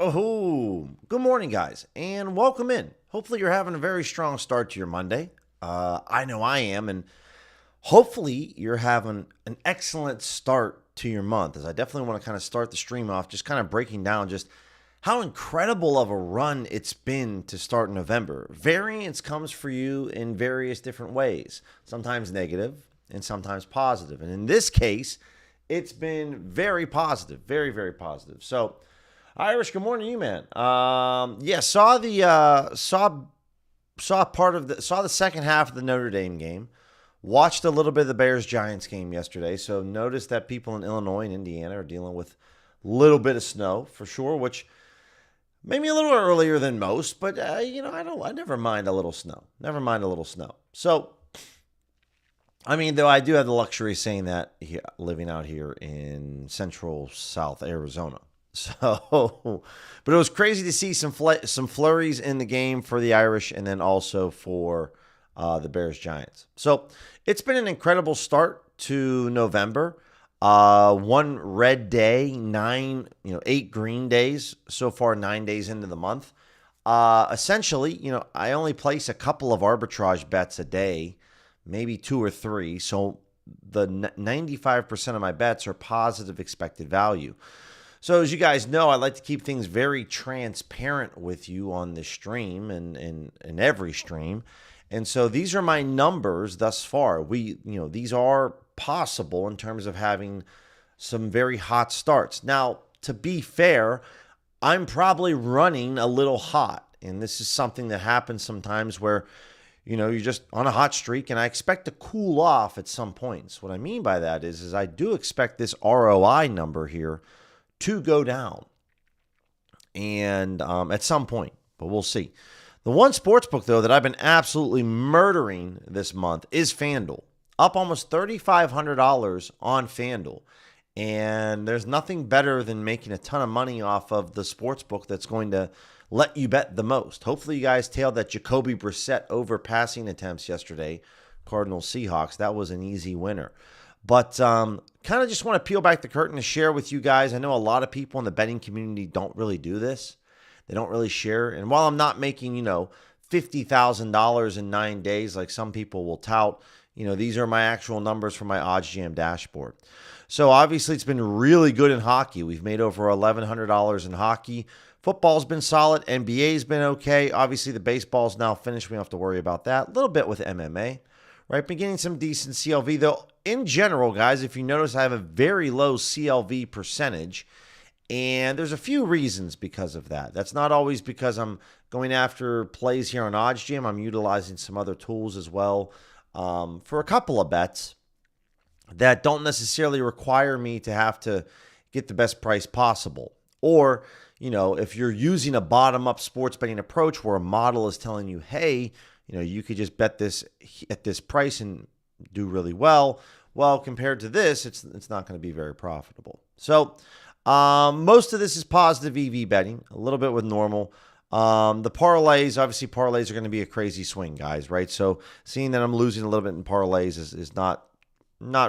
Oh, good morning, guys, and welcome in. Hopefully, you're having a very strong start to your Monday. I know I am, and hopefully, you're having an excellent start to your month. As I definitely want to kind of start the stream off, just kind of breaking down just how incredible of a run it's been to start November. Variance comes for you in various different ways, sometimes negative and sometimes positive. And in this case, it's been very positive, very, very positive. So, Irish, good morning to you, man. Yeah, saw the second half of the Notre Dame game. Watched a little bit of the Bears-Giants game yesterday. So noticed that people in Illinois and Indiana are dealing with a little bit of snow for sure, which maybe a little earlier than most. But I never mind a little snow. Never mind a little snow. So, I mean, though I do have the luxury of saying that here, living out here in Central South Arizona. So, but it was crazy to see some flurries in the game for the Irish, and then also for the Bears-Giants. So it's been an incredible start to November. One red day, 8 green days so far, 9 days into the month. Essentially, I only place a couple of arbitrage bets a day, maybe 2 or 3. So the 95% of my bets are positive expected value. So as you guys know, I like to keep things very transparent with you on this stream and in every stream. And so these are my numbers thus far. These are possible in terms of having some very hot starts. Now, to be fair, I'm probably running a little hot. And this is something that happens sometimes where, you're just on a hot streak, and I expect to cool off at some points. What I mean by that is I do expect this ROI number here to go down and at some point, but we'll see. The one sportsbook, though, that I've been absolutely murdering this month is FanDuel, up almost $3,500 on FanDuel. And there's nothing better than making a ton of money off of the sportsbook that's going to let you bet the most. Hopefully you guys tailed that Jacoby Brissett over passing attempts yesterday, Cardinals Seahawks. That was an easy winner. But kind of just want to peel back the curtain to share with you guys. I know a lot of people in the betting community don't really do this. They don't really share. And while I'm not making, $50,000 in 9 days like some people will tout, these are my actual numbers from my OddsJam dashboard. So obviously it's been really good in hockey. We've made over $1,100 in hockey. Football's been solid. NBA's been okay. Obviously the baseball's now finished. We don't have to worry about that. A little bit with MMA. Right, beginning some decent CLV, though. In general, guys, if you notice, I have a very low CLV percentage, and there's a few reasons because of that. That's not always because I'm going after plays here on OddsJam. I'm utilizing some other tools as well for a couple of bets that don't necessarily require me to have to get the best price possible. Or, if you're using a bottom-up sports betting approach where a model is telling you, hey, you could just bet this at this price and do really well. Well, compared to this, it's not going to be very profitable. So most of this is positive EV betting, a little bit with normal. The parlays, obviously parlays are going to be a crazy swing, guys, right? So seeing that I'm losing a little bit in parlays is not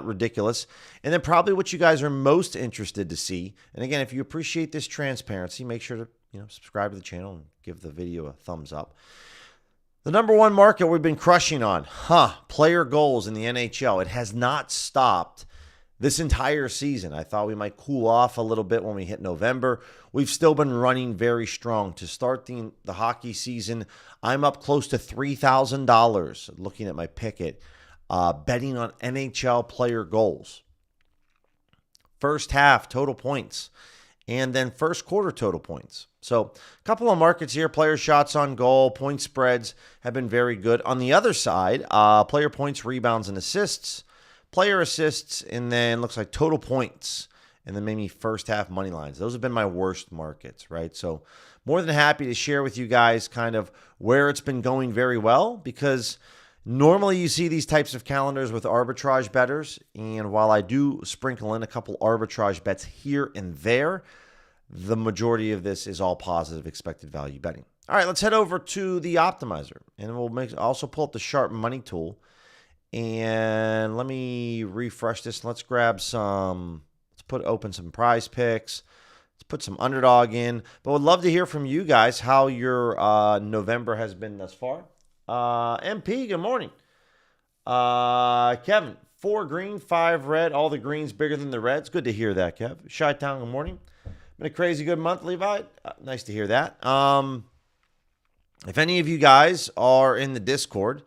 ridiculous. And then probably what you guys are most interested to see, and again, if you appreciate this transparency, make sure to subscribe to the channel and give the video a thumbs up. The number one market we've been crushing on, player goals in the NHL. It has not stopped this entire season. I thought we might cool off a little bit when we hit November. We've still been running very strong. To start the hockey season, I'm up close to $3,000 looking at my picket, betting on NHL player goals. First half total points, and then first quarter total points. So a couple of markets here. Player shots on goal, point spreads have been very good. On the other side, player points, rebounds, and assists. Player assists, and then looks like total points, and then maybe first half money lines. Those have been my worst markets, right? So more than happy to share with you guys kind of where it's been going very well, because normally you see these types of calendars with arbitrage bettors, and while I do sprinkle in a couple arbitrage bets here and there, the majority of this is all positive expected value betting. All right, let's head over to the optimizer, and we'll also pull up the Sharp Money tool. And let me refresh this. Let's grab some. Let's open some PrizePicks. Let's put some underdog in. But would love to hear from you guys how your November has been thus far. MP, good morning. Kevin, 4 green, 5 red. All the greens bigger than the reds. Good to hear that, Kev. Chi-Town, good morning. Been a crazy good month, Levi. Nice to hear that. If any of you guys are in the Discord,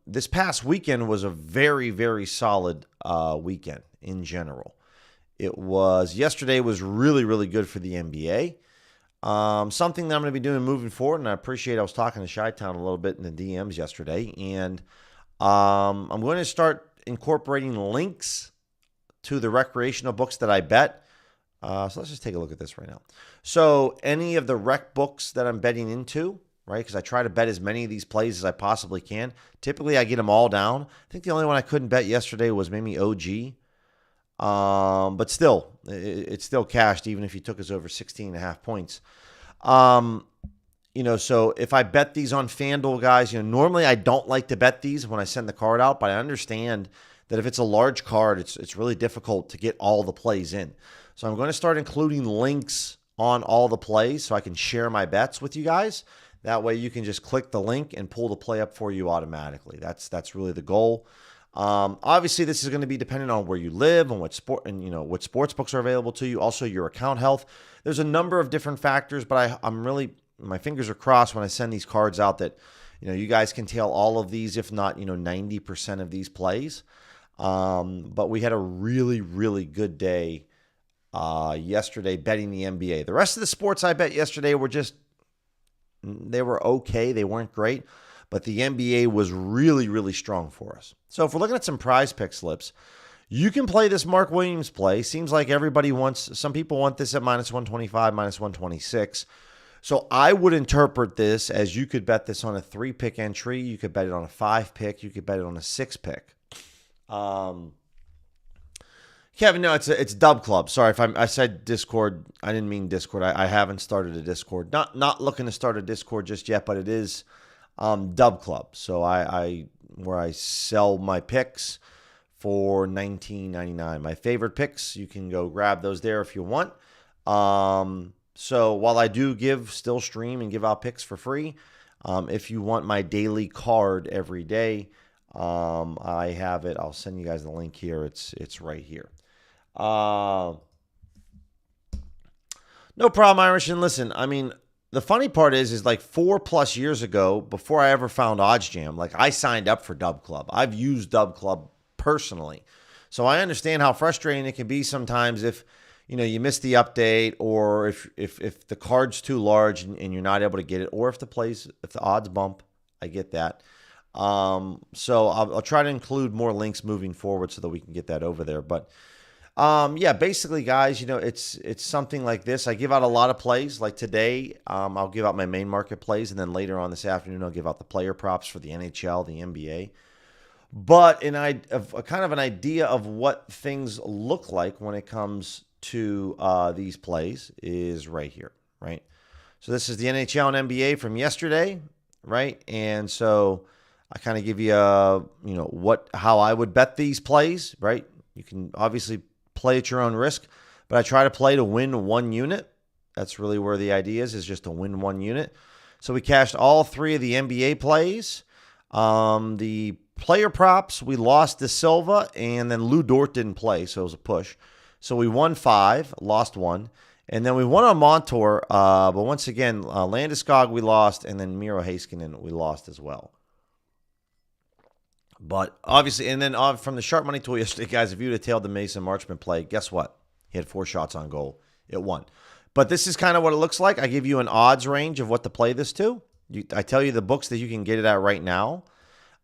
this past weekend was a very, very solid weekend in general. Yesterday was really, really good for the NBA. Something that I'm going to be doing moving forward, and I was talking to Chi-Town a little bit in the DMs yesterday, and I'm going to start incorporating links to the recreational books that I bet. So let's just take a look at this right now. So any of the rec books that I'm betting into, right, because I try to bet as many of these plays as I possibly can. Typically, I get them all down. I think the only one I couldn't bet yesterday was maybe OG. But still, it's still cashed even if you took us over 16.5 points. So if I bet these on FanDuel, guys, normally I don't like to bet these when I send the card out, but I understand that if it's a large card, it's really difficult to get all the plays in. So I'm going to start including links on all the plays so I can share my bets with you guys. That way you can just click the link and pull the play up for you automatically. That's really the goal. Obviously, this is going to be dependent on where you live and what sports books are available to you. Also, your account health. There's a number of different factors, but my fingers are crossed when I send these cards out that you guys can tail all of these, if not 90% of these plays. But we had a really, really good day yesterday betting the NBA. The rest of the sports I bet yesterday they were okay. They weren't great. But the NBA was really, really strong for us. So if we're looking at some PrizePicks slips, you can play this Mark Williams play. Seems like some people want this at -125, -126. So I would interpret this as you could bet this on a 3-pick entry. You could bet it on a 5-pick. You could bet it on a 6-pick. Kevin, no, it's Dub Club. Sorry if I said Discord. I didn't mean Discord. I haven't started a Discord. Not looking to start a Discord just yet, but it is Dub Club. So where I sell my picks for $19.99. My favorite picks, you can go grab those there if you want. So while I do still stream and give out picks for free, if you want my daily card every day, I have it. I'll send you guys the link here. It's right here. No problem, Irish. And listen, I mean, the funny part is like 4+ years ago, before I ever found OddsJam, like I signed up for Dub Club. I've used Dub Club personally. So I understand how frustrating it can be sometimes if, you miss the update, or if the card's too large and you're not able to get it, or if the odds bump. I get that. So I'll try to include more links moving forward so that we can get that over there. But basically, guys, it's something like this. I give out a lot of plays. Like today, I'll give out my main market plays, and then later on this afternoon, I'll give out the player props for the NHL, the NBA. But kind of an idea of what things look like when it comes to these plays is right here, right? So this is the NHL and NBA from yesterday, right? And so I kind of give you how I would bet these plays, right? You can obviously play at your own risk, but I try to play to win 1 unit. That's really where the idea is just to win 1 unit. So we cashed all 3 of the NBA plays. The player props, we lost De Silva, and then Lou Dort didn't play, so it was a push. So we won 5, lost 1. And then we won on Montour, but once again, Landeskog we lost, and then Miro Heiskanen we lost as well. But obviously, and then from the sharp money tool yesterday, guys, if you would have tailed the Mason Marchment play, guess what? He had 4 shots on goal. It won. But this is kind of what it looks like. I give you an odds range of what to play this to. I tell you the books that you can get it at right now.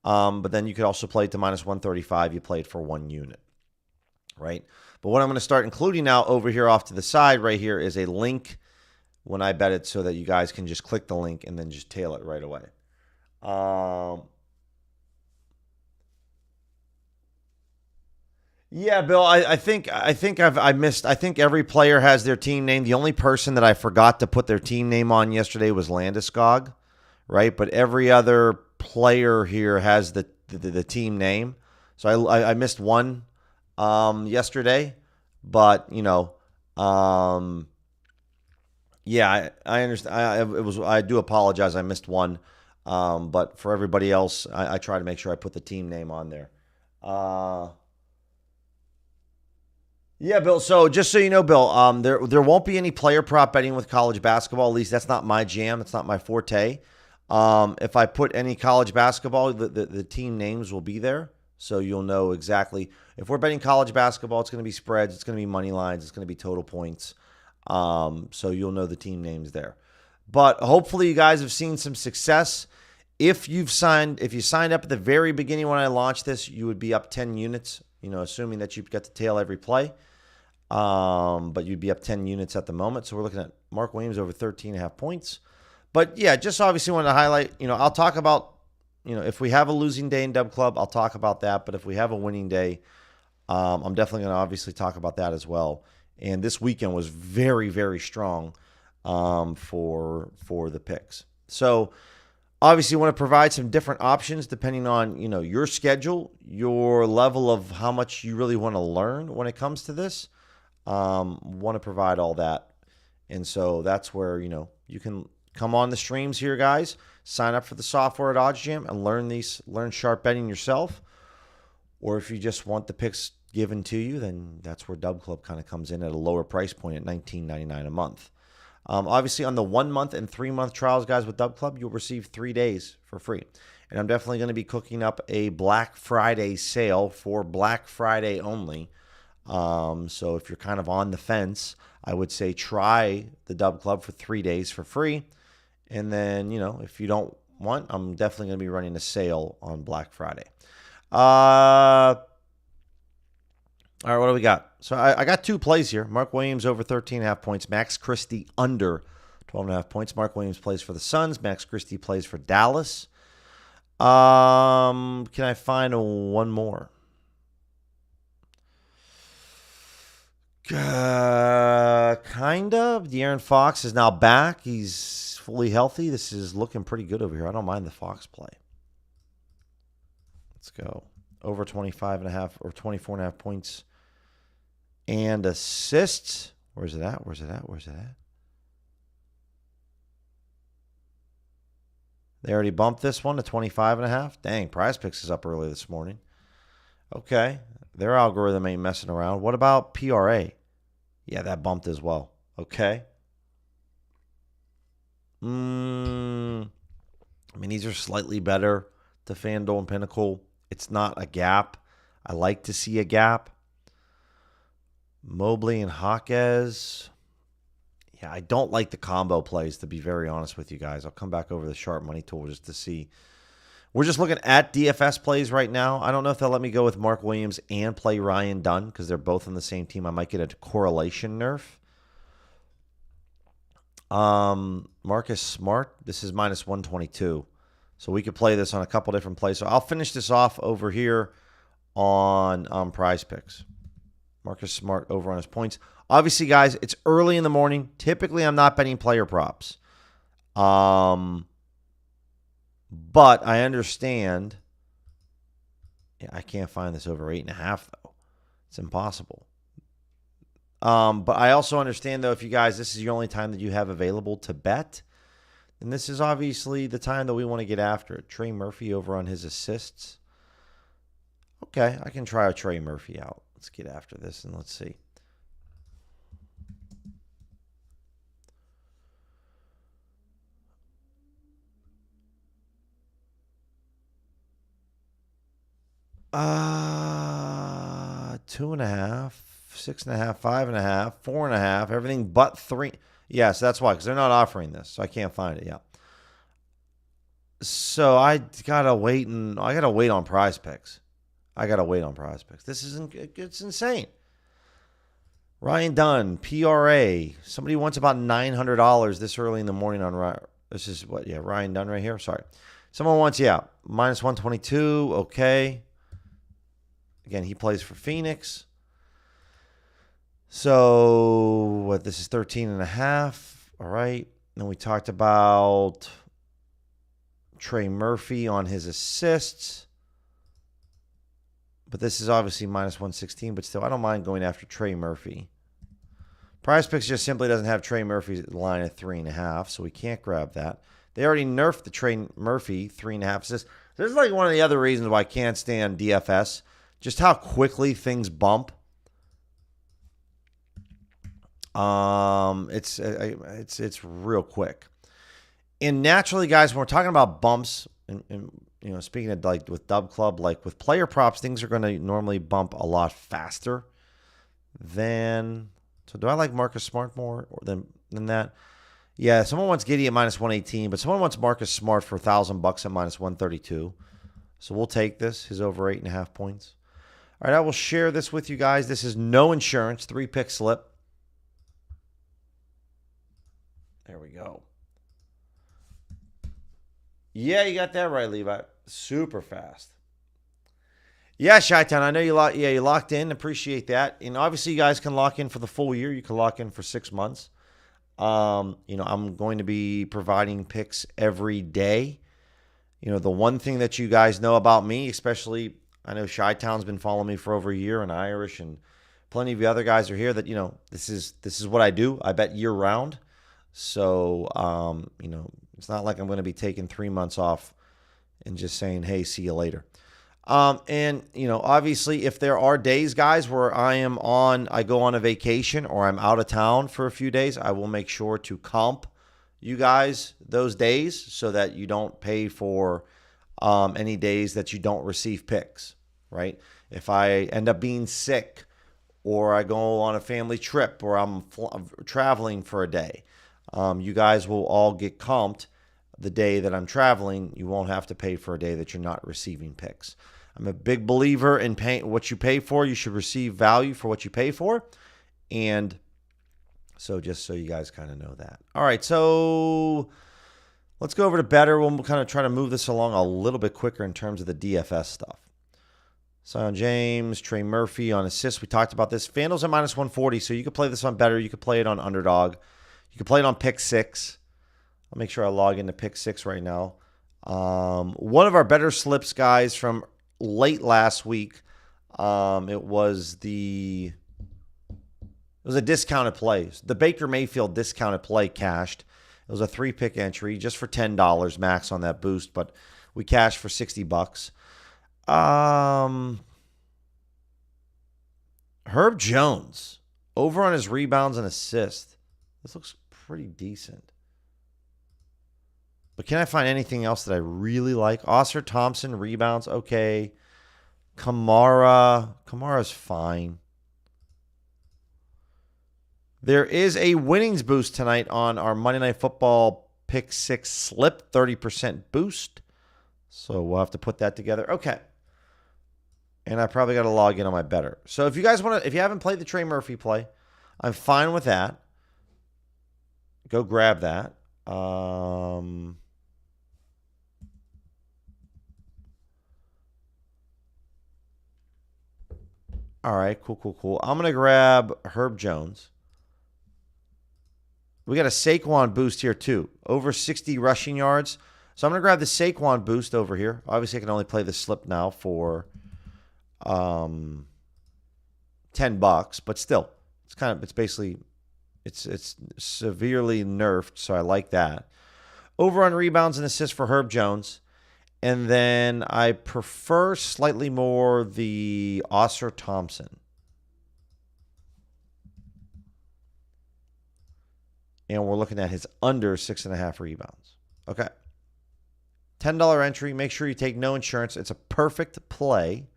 But then you could also play it to -135. You play it for 1 unit, right? But what I'm going to start including now over here off to the side right here is a link when I bet it so that you guys can just click the link and then just tail it right away. Yeah, Bill, I think I missed. I think every player has their team name. The only person that I forgot to put their team name on yesterday was Landeskog, right? But every other player here has the team name. So I missed one yesterday, but Yeah, I understand. I do apologize. I missed one. But for everybody else, I try to make sure I put the team name on there. Uh, yeah, Bill. So just so you know, Bill, there won't be any player prop betting with college basketball. At least that's not my jam. That's not my forte. If I put any college basketball, the team names will be there, so you'll know exactly. If we're betting college basketball, it's going to be spreads, it's going to be money lines, it's going to be total points. So you'll know the team names there. But hopefully, you guys have seen some success. If you signed up at the very beginning when I launched this, you would be up 10 units. Assuming that you've got to tail every play. But you'd be up 10 units at the moment. So we're looking at Mark Williams over 13.5 points. But yeah, just obviously wanted to highlight, I'll talk about, if we have a losing day in Dub Club, I'll talk about that. But if we have a winning day, I'm definitely going to obviously talk about that as well. And this weekend was very, very strong for the picks. So obviously you want to provide some different options depending on, your schedule, your level of how much you really want to learn when it comes to this. Want to provide all that. And so that's where, you can come on the streams here, guys. Sign up for the software at OddsJam and learn sharp betting yourself. Or if you just want the picks given to you, then that's where Dub Club kind of comes in at a lower price point at $19.99 a month. Obviously, on the 1 month and 3 month trials, guys, with Dub Club, you'll receive 3 days for free. And I'm definitely going to be cooking up a Black Friday sale for Black Friday only. So if you're kind of on the fence, I would say try the Dub Club for 3 days for free. And then, if you don't want, I'm definitely going to be running a sale on Black Friday. All right, what do we got? So I got 2 plays here. Mark Williams over 13.5 points. Max Christie under 12.5 points. Mark Williams plays for the Suns. Max Christie plays for Dallas. Can I find one more? Kind of. De'Aaron Fox is now back. He's fully healthy. This is looking pretty good over here. I don't mind the Fox play. Let's go. Over 25.5 or 24.5 points and assists. Where's it at? They already bumped this one to 25.5. Dang, PrizePicks is up early this morning. Okay. Their algorithm ain't messing around. What about PRA? Yeah, that bumped as well. Okay. I mean, these are slightly better to FanDuel and Pinnacle. It's not a gap. I like to see a gap. Mobley and Hawkes. Yeah, I don't like the combo plays, to be very honest with you guys. I'll come back over the sharp money tool just to see. We're just looking at DFS plays right now. I don't know if they'll let me go with Mark Williams and play Ryan Dunn because they're both on the same team. I might get a correlation nerf. Marcus Smart. This is minus 122. So we could play this on a couple different plays. So I'll finish this off over here on PrizePicks. Marcus Smart over on his points. Obviously, guys, it's early in the morning. Typically, I'm not betting player props. But I understand. Yeah, I can't find this over 8.5, though. It's impossible. But I also understand, though, if you guys, this is your only time that you have available to bet, and this is obviously the time that we want to get after it. Trey Murphy over on his assists. Okay, I can try a Trey Murphy out. Let's get after this and let's see. Uh, 2.5, 6.5, 5.5, 4.5, everything but 3. Yes, that's why, because they're not offering this, so I can't find it. Yeah. So I gotta wait on PrizePicks. This isn't. It's insane. Ryan Dunn, PRA. Somebody wants about $900 this early in the morning on. This is what? Yeah, Ryan Dunn right here. Sorry, someone wants minus 122. Okay. Again, he plays for Phoenix. So what? This is 13.5. All right. Then we talked about Trey Murphy on his assists. But this is obviously minus 116, but still, I don't mind going after Trey Murphy. PrizePicks just simply doesn't have Trey Murphy's line at 3.5, so we can't grab that. They already nerfed the Trey Murphy 3.5 assists. This is like one of the other reasons why I can't stand DFS. Just how quickly things bump. It's real quick. And naturally, guys, when we're talking about bumps, and speaking of like with Dub Club, like with player props, things are going to normally bump a lot faster than. So do I like Marcus Smart more than that? Yeah, someone wants Giddey at -118, but someone wants Marcus Smart for $1,000 at -132. So we'll take this. His over 8.5 points. All right, I will share this with you guys. This is no insurance, 3-pick slip. There we go. Yeah, you got that right, Levi. Super fast. Yeah, Chi-Town, I know you locked in. Appreciate that. And obviously, you guys can lock in for the full year. You can lock in for 6 months. I'm going to be providing picks every day. The one thing that you guys know about me, especially, I know Chi-Town's been following me for over a year, and Irish, and plenty of the other guys are here. That this is what I do. I bet year round. So it's not like I'm going to be taking 3 months off and just saying, hey, see you later. Obviously, if there are days, guys, where I go on a vacation or I'm out of town for a few days, I will make sure to comp you guys those days so that you don't pay for any days that you don't receive picks, right? If I end up being sick or I go on a family trip or I'm traveling for a day, you guys will all get comped the day that I'm traveling. You won't have to pay for a day that you're not receiving picks. I'm a big believer in paying what you pay for. You should receive value for what you pay for. And so just so you guys kind of know that. All right, so let's go over to better. We'll kind of try to move this along a little bit quicker in terms of the DFS stuff. Sion James, Trey Murphy on assists. We talked about this. FanDuel's at -140, so you could play this on better. You could play it on underdog. You could play it on pick 6. I'll make sure I log into pick 6 right now. One of our better slips, guys, from late last week. It was a discounted play. The Baker Mayfield discounted play cashed. It was a 3-pick entry just for $10 max on that boost, but we cashed for $60. Herb Jones over on his rebounds and assists. This looks pretty decent. But can I find anything else that I really like? Oscar Thompson, rebounds, okay. Kamara's fine. There is a winnings boost tonight on our Monday Night Football Pick 6 slip, 30% boost. So we'll have to put that together. Okay. And I probably got to log in on my better. So if you guys if you haven't played the Trey Murphy play, I'm fine with that. Go grab that. All right, cool. I'm going to grab Herb Jones. We got a Saquon boost here too. Over 60 rushing yards. So I'm going to grab the Saquon boost over here. Obviously, I can only play the slip now for $10, but still, it's severely nerfed, so I like that. Over on rebounds and assists for Herb Jones. And then I prefer slightly more the Oscar Thompson. And we're looking at his under 6.5 rebounds. Okay. $10 entry. Make sure you take no insurance. It's a perfect play.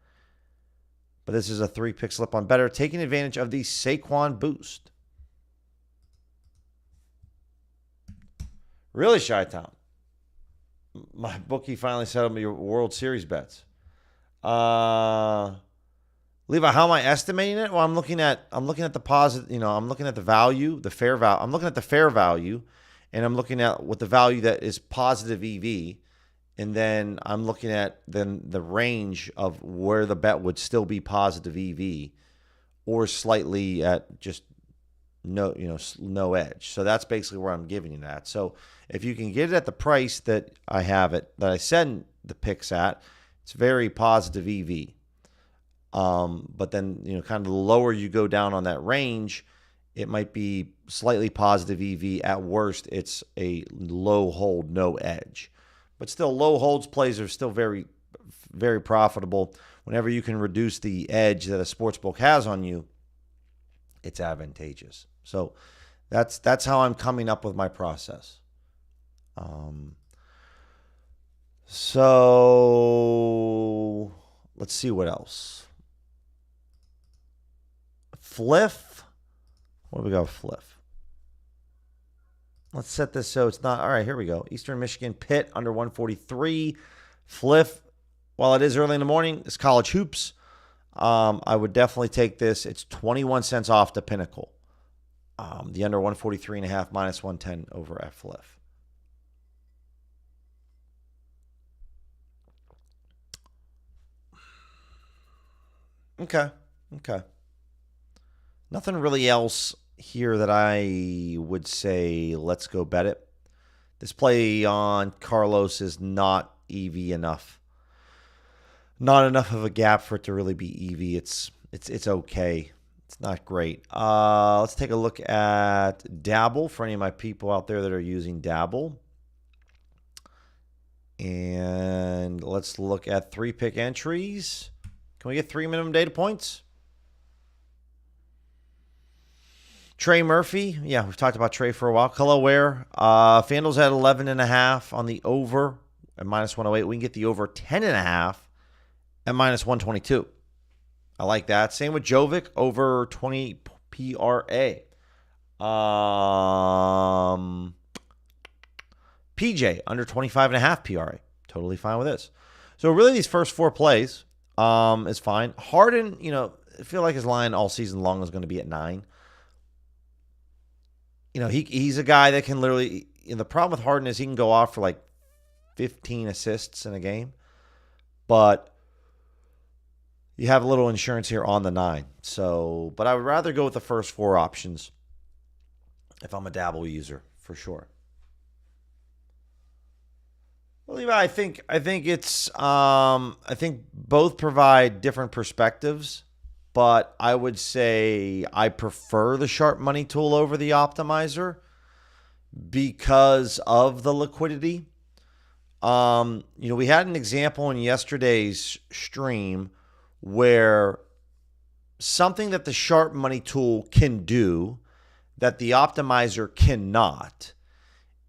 But this is a 3-pick slip on better. Taking advantage of the Saquon boost. Really, Chi-Town? My bookie finally settled me your World Series bets. Levi, how am I estimating it? Well, I'm looking at the positive, I'm looking at the value, the fair value. I'm looking at the fair value, and I'm looking at what the value that is positive EV, and then I'm looking at the range of where the bet would still be positive EV, or slightly at just no edge. So that's basically where I'm giving you that. So if you can get it at the price that I have it, that I send the picks at, it's very positive EV. But then, kind of the lower you go down on that range, it might be slightly positive EV. At worst, it's a low hold, no edge. But still, low holds plays are still very, very profitable. Whenever you can reduce the edge that a sportsbook has on you, it's advantageous. So that's how I'm coming up with my process. So let's see what else. Fliff. What do we got? Fliff. Let's set this so it's not. All right, here we go. Eastern Michigan Pitt under 143. Fliff. While it is early in the morning, it's college hoops. I would definitely take this. It's 21 cents off the Pinnacle. The under 143.5 minus 110 over at Fliff. Okay. Nothing really else here that I would say let's go bet it. This play on Carlos is not EV enough. Not enough of a gap for it to really be EV. It's okay. It's not great. Let's take a look at Dabble for any of my people out there that are using Dabble. And let's look at 3-pick entries. Can we get 3 minimum data points? Trey Murphy. Yeah, we've talked about Trey for a while. Khalil Ware. FanDuel's at 11.5 on the over at minus 108. We can get the over 10.5 at minus 122. I like that. Same with Jovic, over 20 PRA. PJ, under 25.5 PRA. Totally fine with this. So really these first 4 plays is fine. Harden, I feel like his line all season long is going to be at 9. He's a guy that can literally, the problem with Harden is he can go off for like 15 assists in a game. But you have a little insurance here on the 9. So, but I would rather go with the first 4 options if I'm a Dabble user, for sure. Well, Levi, I think both provide different perspectives, but I would say I prefer the sharp money tool over the optimizer because of the liquidity. We had an example in yesterday's stream where something that the sharp money tool can do that the optimizer cannot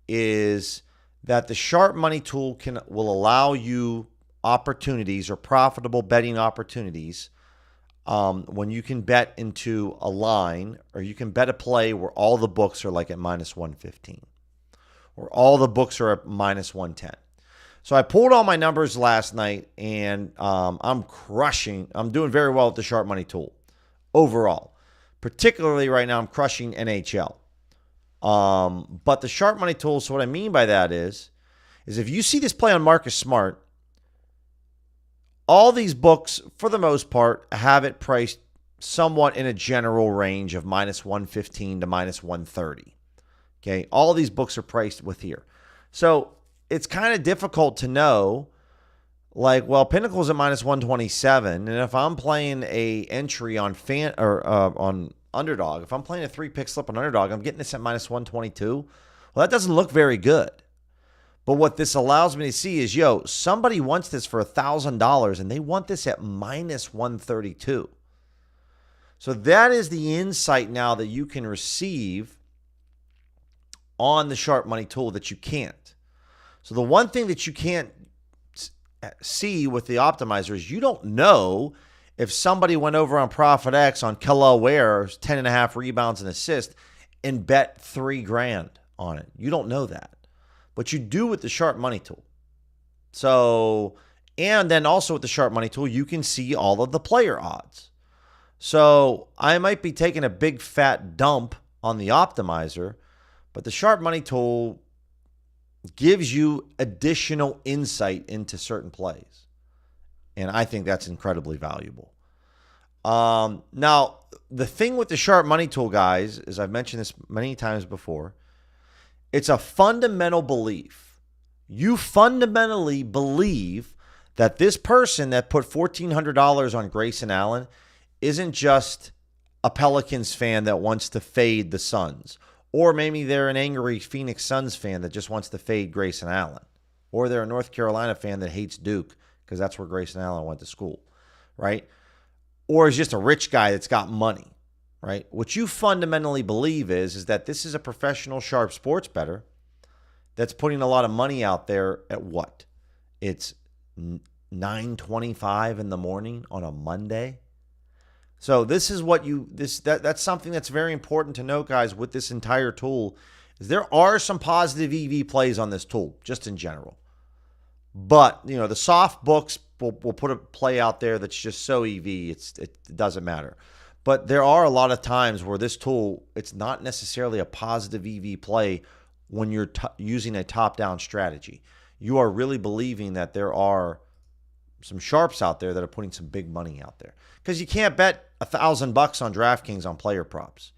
is that the sharp money tool will allow you opportunities or profitable betting opportunities when you can bet into a line or you can bet a play where all the books are like at minus 115 or all the books are at minus 110. So I pulled all my numbers last night, and I'm crushing. I'm doing very well with the sharp money tool overall. Particularly right now, I'm crushing NHL. But the sharp money tool, so what I mean by that is if you see this play on Marcus Smart, all these books, for the most part, have it priced somewhat in a general range of minus 115 to minus 130. Okay, all these books are priced with here. So it's kind of difficult to know, Pinnacle's at minus 127, and if I'm playing a entry on on Underdog, if I'm playing a 3-pick slip on Underdog, I'm getting this at minus 122. Well, that doesn't look very good. But what this allows me to see is, somebody wants this for $1,000, and they want this at minus 132. So that is the insight now that you can receive on the sharp money tool that you can't. So the one thing that you can't see with the optimizer is you don't know if somebody went over on ProfitX on Khalil Ware's 10.5 rebounds and assists and bet $3,000 on it. You don't know that. But you do with the sharp money tool. So, and then also with the sharp money tool, you can see all of the player odds. So I might be taking a big fat dump on the optimizer, but the sharp money tool gives you additional insight into certain plays. And I think that's incredibly valuable. Now, the thing with the sharp money tool, guys, is I've mentioned this many times before, it's a fundamental belief. You fundamentally believe that this person that put $1,400 on Grayson Allen isn't just a Pelicans fan that wants to fade the Suns. Or maybe they're an angry Phoenix Suns fan that just wants to fade Grayson Allen. Or they're a North Carolina fan that hates Duke because that's where Grayson Allen went to school, right? Or is just a rich guy that's got money, right? What you fundamentally believe is that this is a professional sharp sports bettor that's putting a lot of money out there at what? It's 9:25 in the morning on a Monday. So this is what that's something that's very important to note, guys, with this entire tool, is there are some positive EV plays on this tool, just in general. But, the soft books will put a play out there that's just so EV, it doesn't matter. But there are a lot of times where this tool, it's not necessarily a positive EV play when you're using a top-down strategy. You are really believing that there are some sharps out there that are putting some big money out there. Because you can't bet $1,000 on DraftKings on player props,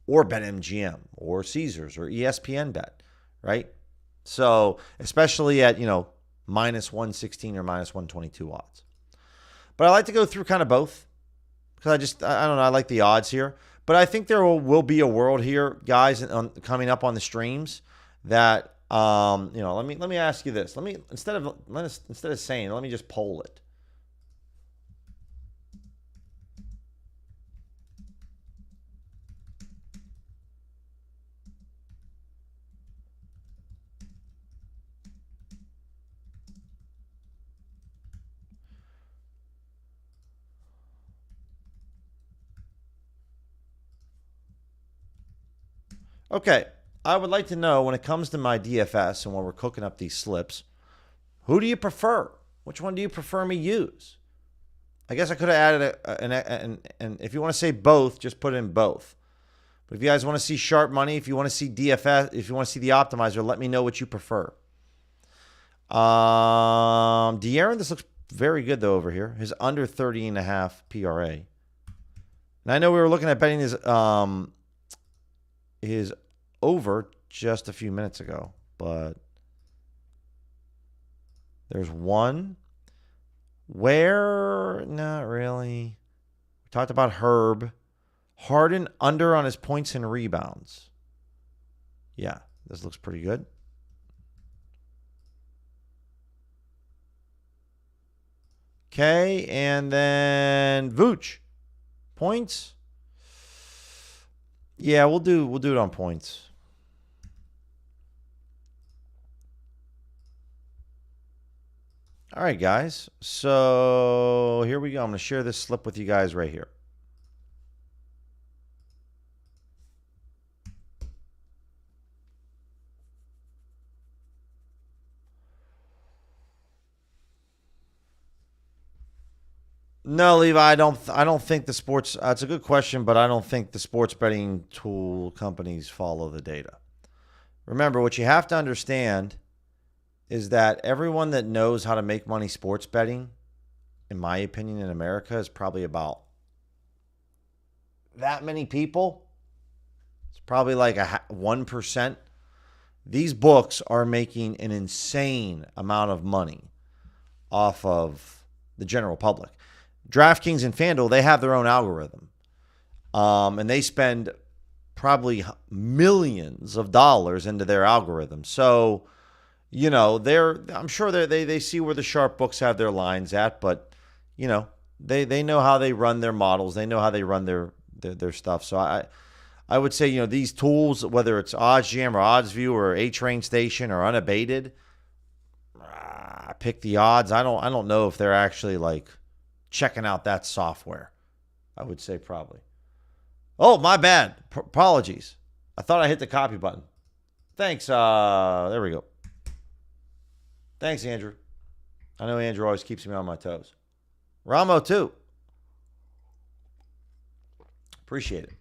or BetMGM, or Caesars, or ESPN Bet, right? So, especially at, minus 116 or minus 122 odds. But I like to go through kind of both, because I don't know, I like the odds here. But I think there will be a world here, guys, coming up on the streams that, let me ask you this. Instead of saying, let me just poll it. Okay, I would like to know, when it comes to my DFS and when we're cooking up these slips, who do you prefer? Which one do you prefer me use? I guess I could have added and if you want to say both, just put in both. But if you guys want to see sharp money, if you want to see DFS, if you want to see the optimizer, let me know what you prefer. De'Aaron, this looks very good though over here. His under 30.5 PRA. And I know we were looking at betting his over just a few minutes ago, but there's one where not really. We talked about Herb. Harden under on his points and rebounds. Yeah, this looks pretty good. Okay, and then Vooch. Points. Yeah, we'll do it on points. All right, guys. So here we go. I'm going to share this slip with you guys right here. No, Levi, I don't think the sports. It's a good question, but I don't think the sports betting tool companies follow the data. Remember, what you have to understand is that everyone that knows how to make money sports betting, in my opinion, in America, is probably about that many people. It's probably like 1%. These books are making an insane amount of money off of the general public. DraftKings and FanDuel, they have their own algorithm. And they spend probably millions of dollars into their algorithm. So, I'm sure they see where the sharp books have their lines at, but, they know how they run their models. They know how they run their stuff. So I would say, these tools, whether it's OddsJam or OddsView or A-Train Station or Unabated, I pick the odds. I don't know if they're actually like checking out that software. I would say probably. Oh, my bad. Apologies. I thought I hit the copy button. Thanks. There we go. Thanks, Andrew. I know Andrew always keeps me on my toes. Ramo, too. Appreciate it.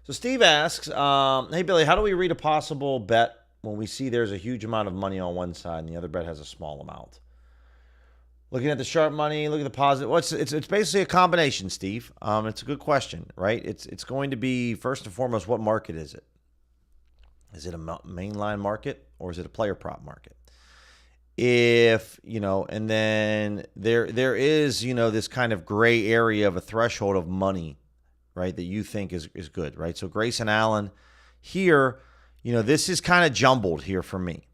So Steve asks, hey, Billy, how do we read a possible bet when we see there's a huge amount of money on one side and the other bet has a small amount? Looking at the sharp money, look at the positive. Well, it's basically a combination, Steve. It's a good question, right? It's going to be, first and foremost, what market is it? Is it a mainline market or is it a player prop market? if, and then there is, this kind of gray area of a threshold of money, right, that you think is good, right? So Grayson Allen here, this is kind of jumbled here for me,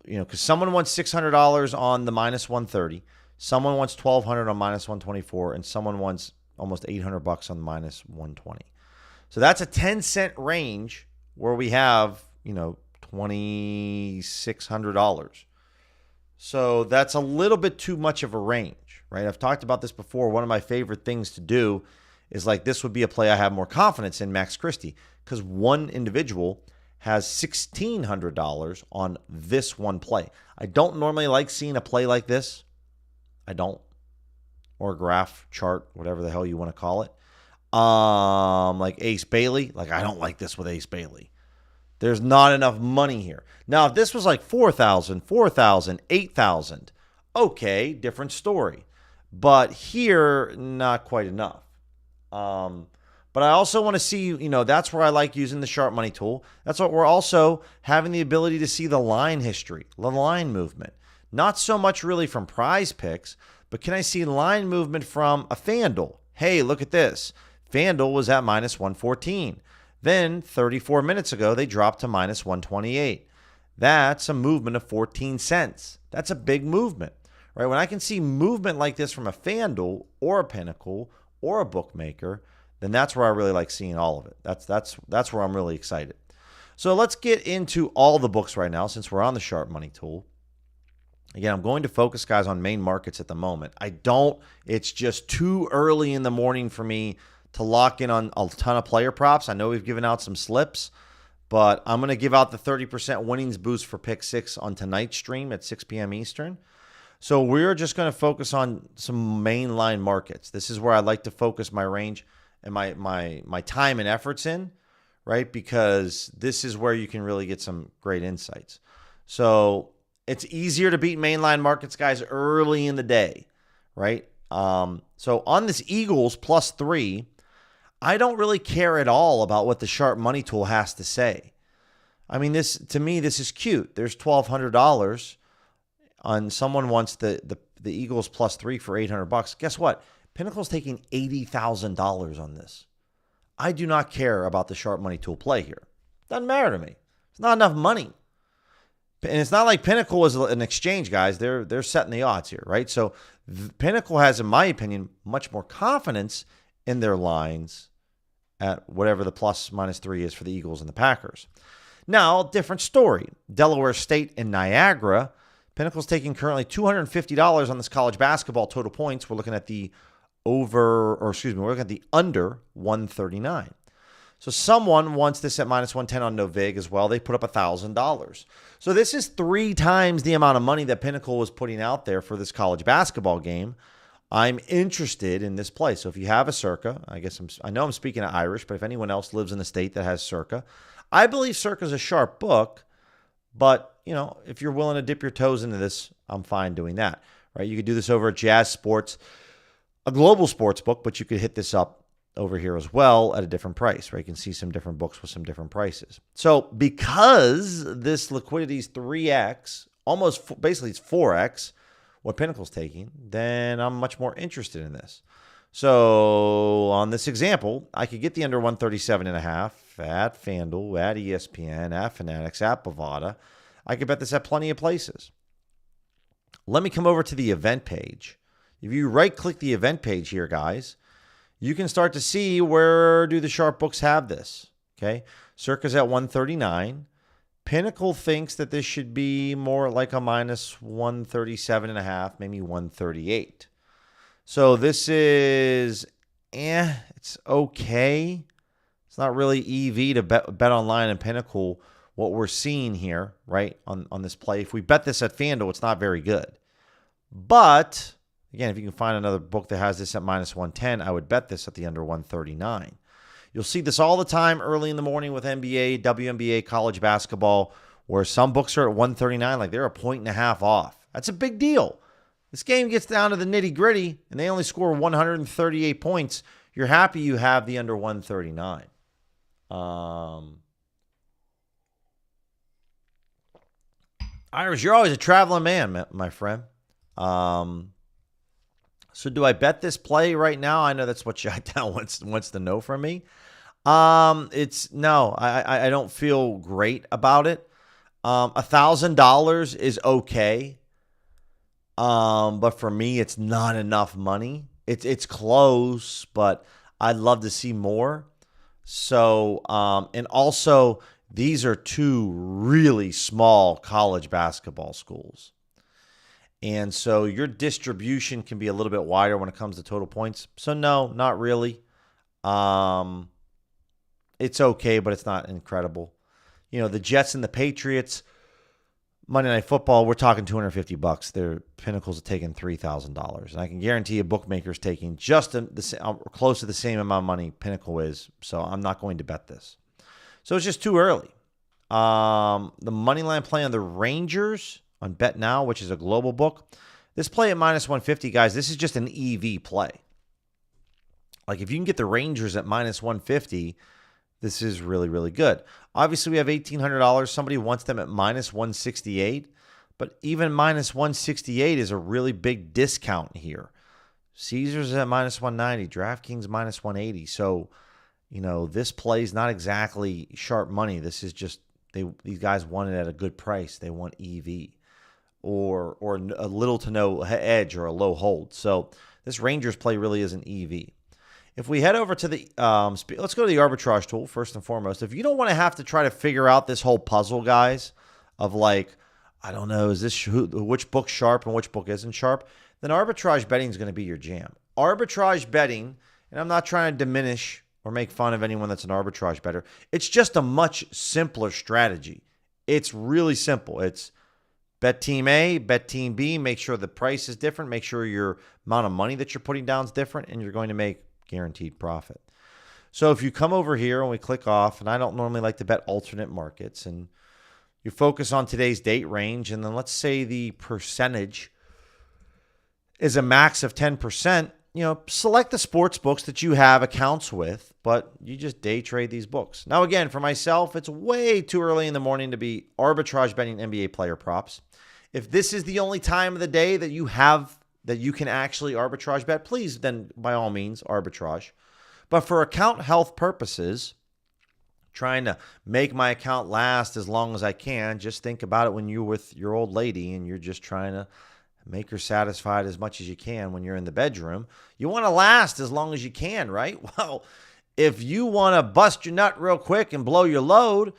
because someone wants $600 on the minus 130, someone wants $1,200 on minus 124, and someone wants almost $800 on the minus 120. So that's a 10-cent range where we have, $2,600. So that's a little bit too much of a range, right? I've talked about this before. One of my favorite things to do is like this would be a play I have more confidence in, Max Christie, because one individual has $1,600 on this one play. I don't normally like seeing a play like this. I don't. Or a graph, chart, whatever the hell you want to call it. Like Ace Bailey. Like, I don't like this with Ace Bailey. There's not enough money here. Now, if this was like 4,000, 4,000, 8,000, okay, different story. But here, not quite enough. But I also want to see, that's where I like using the sharp money tool. That's what we're also having the ability to see the line history, the line movement. Not so much really from PrizePicks, but can I see line movement from a FanDuel? Hey, look at this. FanDuel was at minus 114. Then 34 minutes ago, they dropped to minus 128. That's a movement of 14 cents. That's a big movement, right? When I can see movement like this from a FanDuel or a Pinnacle or a bookmaker, then that's where I really like seeing all of it. That's where I'm really excited. So let's get into all the books right now since we're on the sharp money tool. Again, I'm going to focus, guys, on main markets at the moment. It's just too early in the morning for me to lock in on a ton of player props. I know we've given out some slips, but I'm going to give out the 30% winnings boost for pick 6 on tonight's stream at 6 p.m. Eastern. So we're just going to focus on some mainline markets. This is where I like to focus my range and my time and efforts in, right? Because this is where you can really get some great insights. So it's easier to beat mainline markets, guys, early in the day, right? So on this Eagles +3, I don't really care at all about what the sharp money tool has to say. I mean, to me, this is cute. There's $1,200 on someone wants the Eagles +3 for $800. Guess what? Pinnacle's taking $80,000 on this. I do not care about the sharp money tool play here. Doesn't matter to me. It's not enough money. And it's not like Pinnacle is an exchange, guys. They're setting the odds here, right? So Pinnacle has, in my opinion, much more confidence in their lines at whatever the ±3 is for the Eagles and the Packers. Now, different story. Delaware State and Niagara. Pinnacle's taking currently $250 on this college basketball total points. We're looking at the we're looking at the under 139. So someone wants this at -110 on Novig as well. They put up $1,000. So this is 3 times the amount of money that Pinnacle was putting out there for this college basketball game. I'm interested in this play. So if you have a Circa, I know I'm speaking of Irish, but if anyone else lives in a state that has Circa, I believe Circa is a sharp book. But, if you're willing to dip your toes into this, I'm fine doing that, right? You could do this over at Jazz Sports, a global sports book, but you could hit this up over here as well at a different price, right? You can see some different books with some different prices. So because this liquidity is 3x, basically it's 4x what Pinnacle's taking, then I'm much more interested in this. So on this example, I could get the under 137.5 at FanDuel, at ESPN, at Fanatics, at Bovada. I could bet this at plenty of places. Let me come over to the event page. If you right-click the event page here, guys, you can start to see where do the sharp books have this, okay? Circa's at 139. Pinnacle thinks that this should be more like a -137.5, maybe 138. So this is, it's okay. It's not really EV to bet online and Pinnacle, what we're seeing here, right, on this play. If we bet this at FanDuel, it's not very good. But, again, if you can find another book that has this at -110, I would bet this at the under 139. You'll see this all the time early in the morning with NBA, WNBA, college basketball, where some books are at 139, like they're a 1.5 off. That's a big deal. This game gets down to the nitty-gritty, and they only score 138 points. You're happy you have the under 139. Irish, you're always a traveling man, my friend. So do I bet this play right now? I know that's what Chi-Town wants to know from me. It's no, I don't feel great about it. $1,000 is okay. But for me, it's not enough money. It's close, but I'd love to see more. So, and also these are two really small college basketball schools. And so your distribution can be a little bit wider when it comes to total points. So no, not really. It's okay, but it's not incredible. You know, the Jets and the Patriots, Monday Night Football, we're talking $250. Their Pinnacles are taking $3,000. And I can guarantee you bookmakers taking just close to the same amount of money Pinnacle is. So I'm not going to bet this. So it's just too early. The money line play on the Rangers on Bet Now, which is a global book. This play at -150, guys, this is just an EV play. Like if you can get the Rangers at -150, this is really, really good. Obviously, we have $1,800. Somebody wants them at -168, but even -168 is a really big discount here. Caesars is at -190, DraftKings -180. So, you know, this play is not exactly sharp money. This is just these guys want it at a good price. They want EV or a little to no edge or a low hold. So this Rangers play really is an EV. If we head over to the, let's go to the arbitrage tool first and foremost. If you don't want to have to try to figure out this whole puzzle, guys, of like, I don't know, is this which book's sharp and which book isn't sharp, then arbitrage betting is going to be your jam. Arbitrage betting, and I'm not trying to diminish or make fun of anyone that's an arbitrage bettor. It's just a much simpler strategy. It's really simple. It's bet team A, bet team B, make sure the price is different, make sure your amount of money that you're putting down is different, and you're going to make guaranteed profit. So if you come over here and we click off, and I don't normally like to bet alternate markets, and you focus on today's date range, and then let's say the percentage is a max of 10%, you know, select the sports books that you have accounts with, but you just day trade these books. Now, again, for myself, it's way too early in the morning to be arbitrage betting NBA player props. If this is the only time of the day that you have that you can actually arbitrage bet, please then by all means arbitrage. But for account health purposes, trying to make my account last as long as I can, just think about it when you're with your old lady and you're just trying to make her satisfied as much as you can when you're in the bedroom. You want to last as long as you can, right? Well, if you want to bust your nut real quick and blow your load,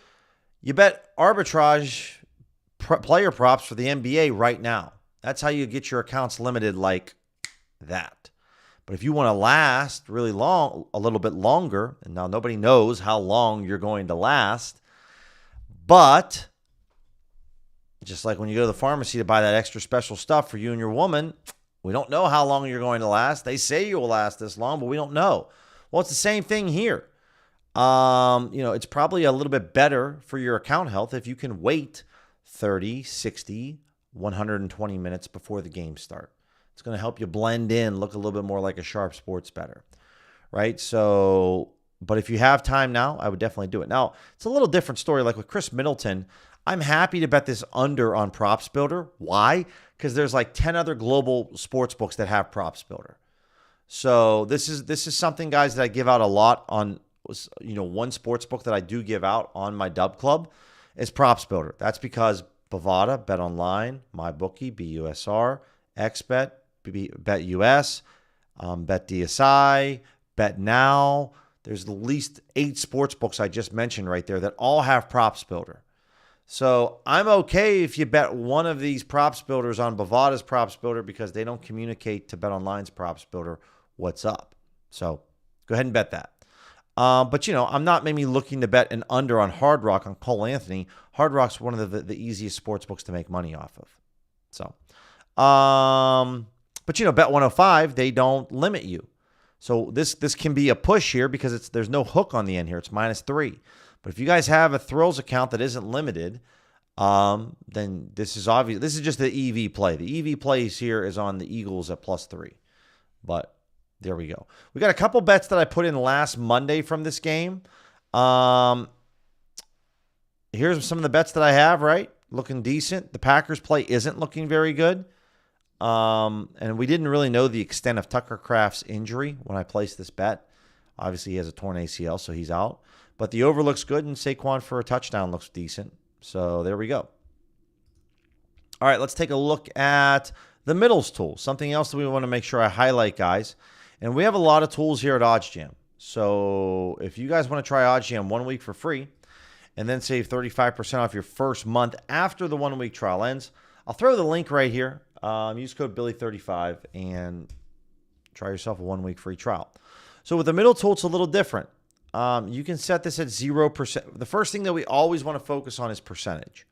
you bet arbitrage player props for the NBA right now. That's how you get your accounts limited like that. But if you want to last really long, a little bit longer, and now nobody knows how long you're going to last, but just like when you go to the pharmacy to buy that extra special stuff for you and your woman, we don't know how long you're going to last. They say you will last this long, but we don't know. Well, it's the same thing here. You know, it's probably a little bit better for your account health if you can wait 30, 60, 120 minutes before the game start. It's going to help you blend in, look a little bit more like a sharp sports bettor, right? So, but if you have time now, I would definitely do it. Now, it's a little different story. Like with Chris Middleton, I'm happy to bet this under on Props Builder. Why? Because there's like 10 other global sports books that have Props Builder. So this is something, guys, that I give out a lot on. You know, one sports book that I do give out on my Dub Club is Props Builder. That's because Bovada, Bet Online, MyBookie, BUSR, XBet, BetUS, BetDSI, Bet Now. There's at least 8 sports books I just mentioned right there that all have Props Builder. So I'm okay if you bet one of these Props Builders on Bovada's Props Builder because they don't communicate to Bet Online's Props Builder what's up. So go ahead and bet that. But, you know, I'm not maybe looking to bet an under on Hard Rock on Cole Anthony. Hard Rock's one of the easiest sports books to make money off of. So, but, you know, Bet 105, they don't limit you. So this can be a push here because there's no hook on the end here. It's -3. But if you guys have a Thrills account that isn't limited, then this is obvious. This is just the EV play. The EV plays here is on the Eagles at +3. But there we go. We got a couple bets that I put in last Monday from this game. Here's some of the bets that I have, right? looking decent. The Packers play isn't looking very good. And we didn't really know the extent of Tucker Kraft's injury when I placed this bet. Obviously, he has a torn ACL, so he's out. But the over looks good, and Saquon for a touchdown looks decent. So there we go. All right, let's take a look at the middles tool. Something else that we want to make sure I highlight, guys. And we have a lot of tools here at OddsJam. So if you guys want to try OddsJam 1 week for free and then save 35% off your first month after the 1 week trial ends, I'll throw the link right here. Use code Billy35 and try yourself a 1 week free trial. So with the middle tool, it's a little different. You can set this at 0%. The first thing that we always want to focus on is percentage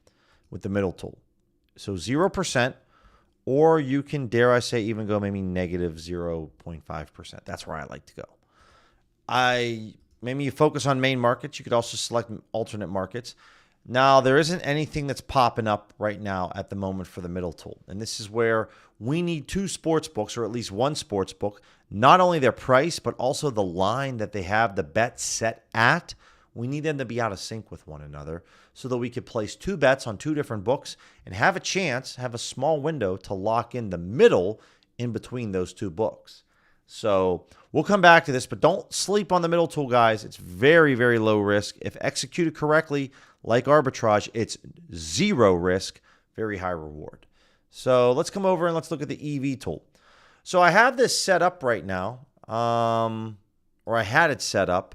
with the middle tool. So 0%, or you can, dare I say, even go maybe negative 0.5%. That's where I like to go. Maybe you focus on main markets. You could also select alternate markets. Now, there isn't anything that's popping up right now at the moment for the middle tool. And this is where we need two sports books, or at least one sports book, not only their price, but also the line that they have the bet set at. We need them to be out of sync with one another so that we could place two bets on two different books and have a chance, have a small window to lock in the middle in between those two books. So we'll come back to this, but don't sleep on the middle tool, guys. It's very, very low risk. If executed correctly, like arbitrage, it's zero risk, very high reward. So let's come over and let's look at the EV tool. So I have this set up right now, or I had it set up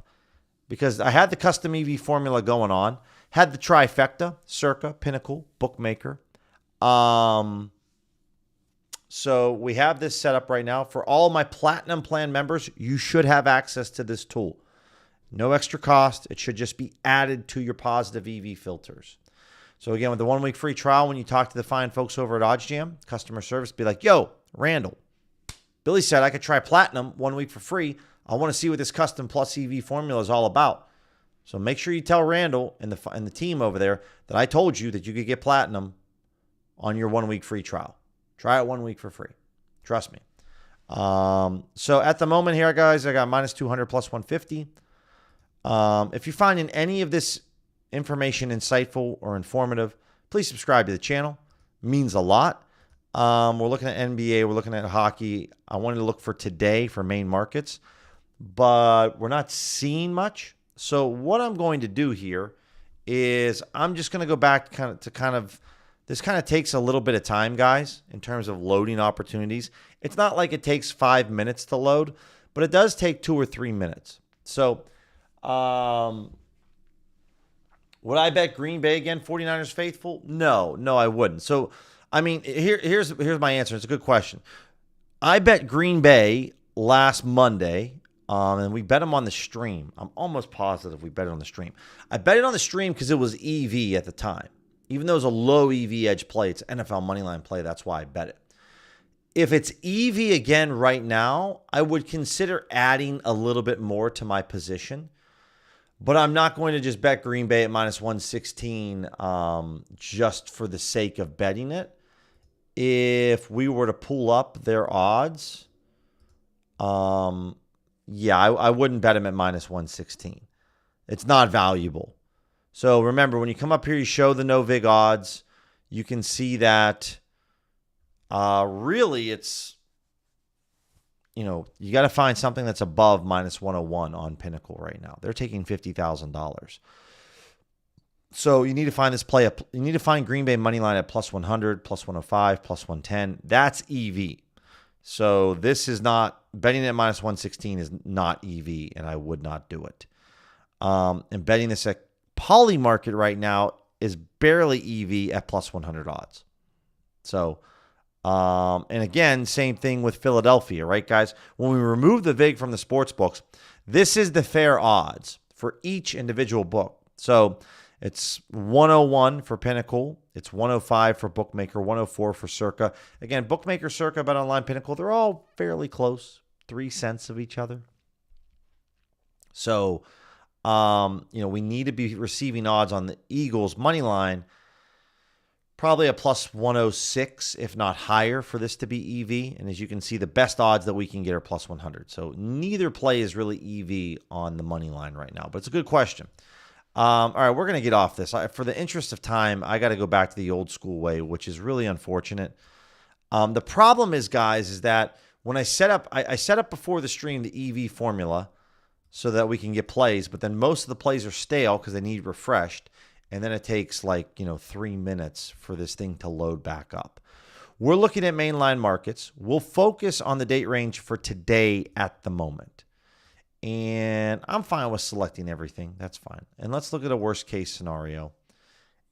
because I had the custom EV formula going on, had the trifecta, Circa, Pinnacle, Bookmaker. So we have this set up right now. For all my Platinum Plan members, you should have access to this tool. No extra cost. It should just be added to your positive EV filters. So again, with the 1 week free trial, when you talk to the fine folks over at OddsJam, customer service, be like, yo, Randall, Billy said I could try Platinum 1 week for free. I want to see what this custom plus EV formula is all about. So make sure you tell Randall and the team over there that I told you that you could get Platinum on your 1 week free trial. Try it 1 week for free. Trust me. So at the moment here, guys, I got minus 200 plus 150. If you're finding any of this information insightful or informative, please subscribe to the channel. It means a lot. We're looking at NBA. We're looking at hockey. I wanted to look for today for main markets, but we're not seeing much. So what I'm going to do here is I'm just going to go back this kind of takes a little bit of time, guys, in terms of loading opportunities. It's not like it takes 5 minutes to load, but it does take 2 or 3 minutes. So would I bet Green Bay again, 49ers faithful? No, I wouldn't. So, I mean, here's my answer. It's a good question. I bet Green Bay last Monday, and we bet them on the stream. I'm almost positive we bet it on the stream. I bet it on the stream because it was EV at the time. Even though it was a low EV edge play, it's NFL moneyline play. That's why I bet it. If it's EV again right now, I would consider adding a little bit more to my position. But I'm not going to just bet Green Bay at minus 116 just for the sake of betting it. If we were to pull up their odds, I wouldn't bet them at minus 116. It's not valuable. So remember, when you come up here, you show the no vig odds. You can see that really it's, you got to find something that's above minus 101 on Pinnacle right now. They're taking $50,000. So you need to find this play. You need to find Green Bay money line at plus 100, plus 105, plus 110. That's EV. So this is not, betting at minus 116 is not EV, and I would not do it. And betting this at Poly Market right now is barely EV at plus 100 odds. So, and again, same thing with Philadelphia, right, guys? When we remove the VIG from the sports books, this is the fair odds for each individual book. So it's 101 for Pinnacle. It's 105 for Bookmaker, 104 for Circa. Again, Bookmaker, Circa, BetOnline, Pinnacle, they're all fairly close, 3 cents of each other. So, we need to be receiving odds on the Eagles money line, probably a plus 106, if not higher, for this to be EV. And as you can see, the best odds that we can get are plus 100. So neither play is really EV on the money line right now, but it's a good question. All right, we're going to get off this. For the interest of time, I got to go back to the old school way, which is really unfortunate. The problem is, guys, is that when I set up, I set up before the stream the EV formula so that we can get plays, but then most of the plays are stale because they need refreshed, and then it takes 3 minutes for this thing to load back up. We're looking at mainline markets. We'll focus on the date range for today at the moment. And I'm fine with selecting everything. That's fine. And let's look at a worst case scenario.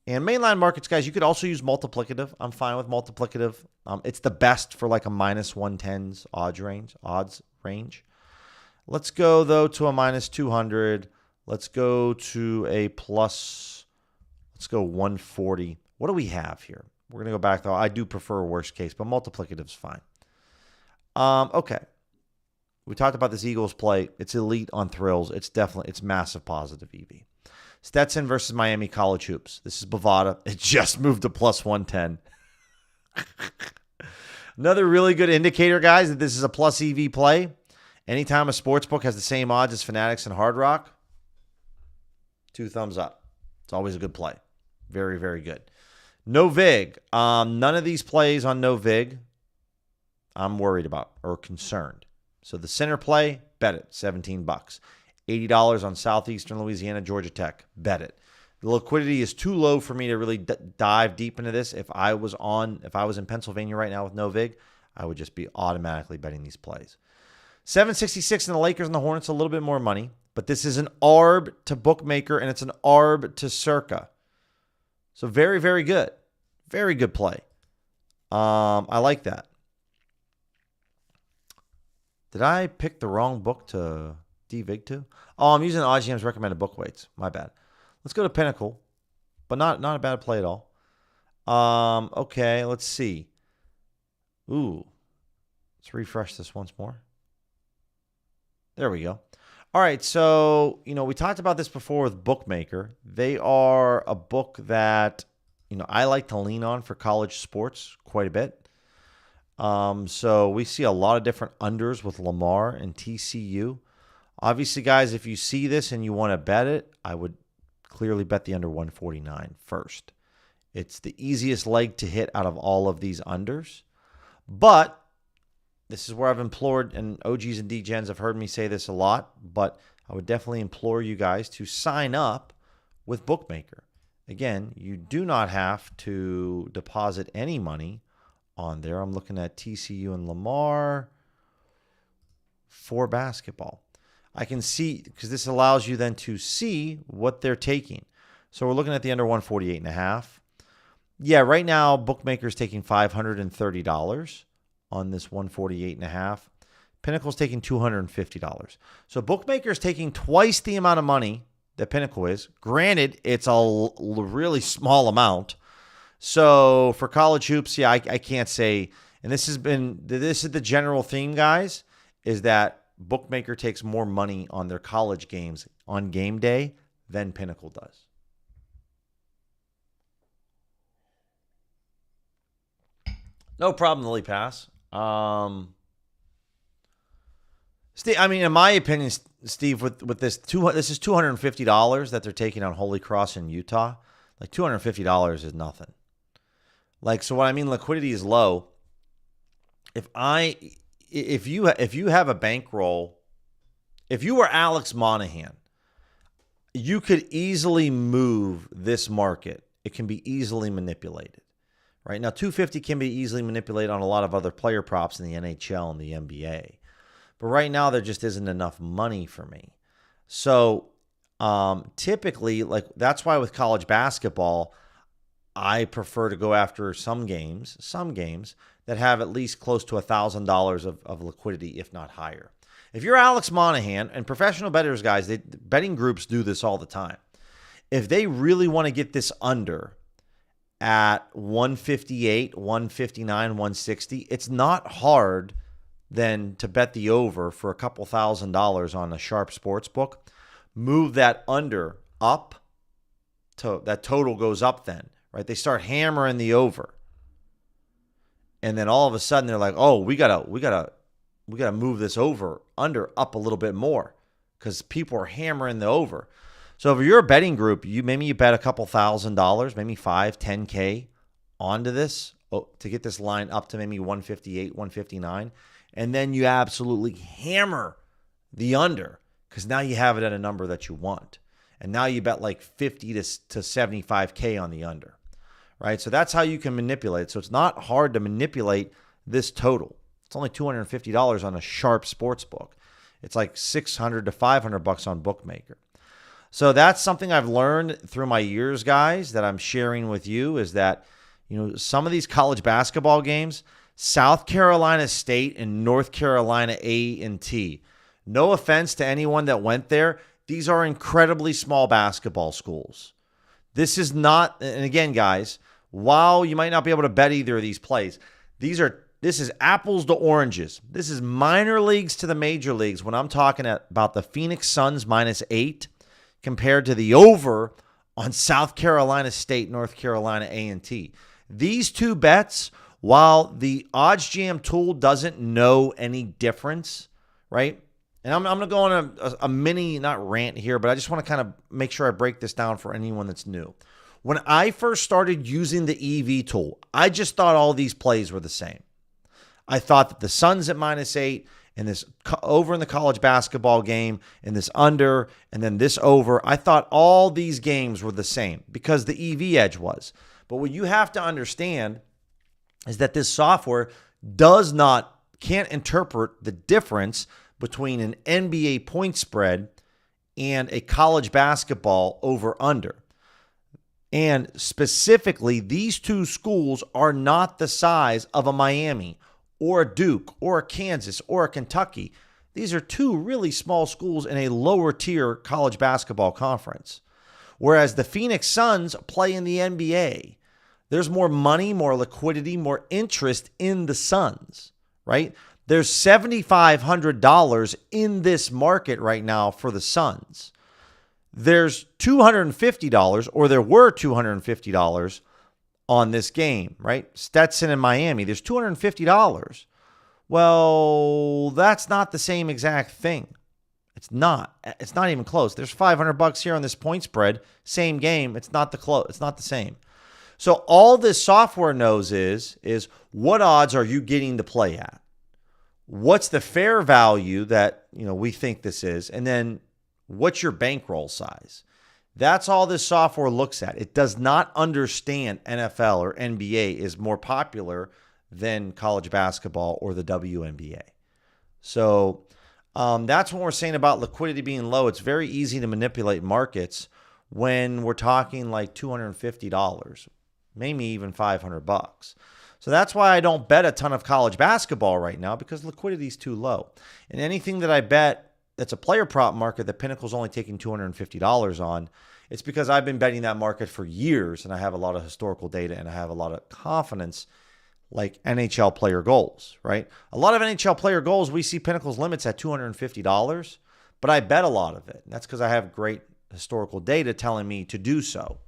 And mainline markets, guys, you could also use multiplicative. I'm fine with multiplicative. It's the best for like a minus 110s odds range. Let's go, though, to a minus 200. Let's go to a plus, let's go 140. What do we have here? We're going to go back, though. I do prefer a worst case, but multiplicative's fine. Okay. We talked about this Eagles play. It's elite on thrills. It's massive positive EV. Stetson versus Miami College Hoops. This is Bovada. It just moved to plus 110. Another really good indicator, guys, that this is a plus EV play. Anytime a sportsbook has the same odds as Fanatics and Hard Rock, 2 thumbs up. It's always a good play. Very, very good. No VIG. None of these plays on no VIG I'm worried about or concerned. So the center play, bet it, $17. $80 on Southeastern Louisiana, Georgia Tech, bet it. The liquidity is too low for me to really dive deep into this. If I was in Pennsylvania right now with no VIG, I would just be automatically betting these plays. 766 in the Lakers and the Hornets, a little bit more money, but this is an ARB to bookmaker and it's an ARB to Circa. So very, very good. Very good play. I like that. Did I pick the wrong book to DVIG to? Oh, I'm using OddsJam's recommended book weights. My bad. Let's go to Pinnacle, but not a bad play at all. Okay, let's see. Ooh, let's refresh this once more. There we go. All right, so, we talked about this before with Bookmaker. They are a book that, I like to lean on for college sports quite a bit. So we see a lot of different unders with Lamar and TCU. Obviously, guys, if you see this and you want to bet it, I would clearly bet the under 149 first. It's the easiest leg to hit out of all of these unders. But this is where I've implored, and OGs and DGens have heard me say this a lot, but I would definitely implore you guys to sign up with Bookmaker. Again, you do not have to deposit any money on there. I'm looking at TCU and Lamar for basketball. I can see, because this allows you then to see what they're taking. So we're looking at the under 148.5. Yeah, right now, Bookmaker's taking $530 on this 148.5. Pinnacle's taking $250. So Bookmaker's taking twice the amount of money that Pinnacle is. Granted, it's a really small amount. So for college hoops, yeah, I can't say, and this is the general theme, guys, is that Bookmaker takes more money on their college games on game day than Pinnacle does. No problem, Lily Pass. Steve, in my opinion, Steve, with this is $250 that they're taking on Holy Cross in Utah. Like $250 is nothing. So what I mean, liquidity is low. If you have a bankroll, if you were Alex Monahan, you could easily move this market. It can be easily manipulated. Right now, $250 can be easily manipulated on a lot of other player props in the NHL and the NBA. But right now, there just isn't enough money for me. So typically, that's why with college basketball, I prefer to go after some games that have at least close to $1,000 of liquidity, if not higher. If you're Alex Monahan, and professional bettors, guys, betting groups do this all the time. If they really want to get this under at 158, 159, 160, it's not hard then to bet the over for a couple $1,000 on a sharp sports book. Move that under up, that total goes up then. Right? They start hammering the over. And then all of a sudden they're like, "Oh, we got to move this over under up a little bit more cuz people are hammering the over." So if you're a betting group, maybe you bet a couple $1,000, maybe 5, 10K onto this to get this line up to maybe 158, 159. And then you absolutely hammer the under because now you have it at a number that you want. And now you bet like 50 to 75K on the under, right? So that's how you can manipulate it. So it's not hard to manipulate this total. It's only $250 on a sharp sports book. It's like $600 to $500 on Bookmaker. So that's something I've learned through my years, guys, that I'm sharing with you is that, some of these college basketball games, South Carolina State and North Carolina A&T. No offense to anyone that went there. These are incredibly small basketball schools. This is not, and again, guys, while you might not be able to bet either of these plays, this is apples to oranges. This is minor leagues to the major leagues when I'm talking about the Phoenix Suns -8 compared to the over on South Carolina State, North Carolina A&T. These two bets, while the odds jam tool doesn't know any difference, right? And I'm going to go on a mini, not rant here, but I just want to kind of make sure I break this down for anyone that's new. When I first started using the EV tool, I just thought all these plays were the same. I thought that the Suns at -8 and this over in the college basketball game and this under and then this over, I thought all these games were the same because the EV edge was. But what you have to understand is that this software can't interpret the difference between an NBA point spread and a college basketball over-under. And specifically, these two schools are not the size of a Miami or a Duke or a Kansas or a Kentucky. These are two really small schools in a lower tier college basketball conference. Whereas the Phoenix Suns play in the NBA. There's more money, more liquidity, more interest in the Suns, right? There's $7,500 in this market right now for the Suns. There's $250, or there were $250 on this game, right? Stetson in Miami, there's $250. Well, that's not the same exact thing. It's not even close. There's $500 here on this point spread, same game. It's not the same. So all this software knows is what odds are you getting to play at? What's the fair value that, we think this is? And then what's your bankroll size? That's all this software looks at. It does not understand NFL or NBA is more popular than college basketball or the WNBA. So that's what we're saying about liquidity being low. It's very easy to manipulate markets when we're talking like $250, maybe even $500. So that's why I don't bet a ton of college basketball right now because liquidity is too low. And anything that I bet that's a player prop market that Pinnacle's only taking $250 on, it's because I've been betting that market for years and I have a lot of historical data and I have a lot of confidence, like NHL player goals, right? A lot of NHL player goals, we see Pinnacle's limits at $250, but I bet a lot of it. And that's because I have great historical data telling me to do so.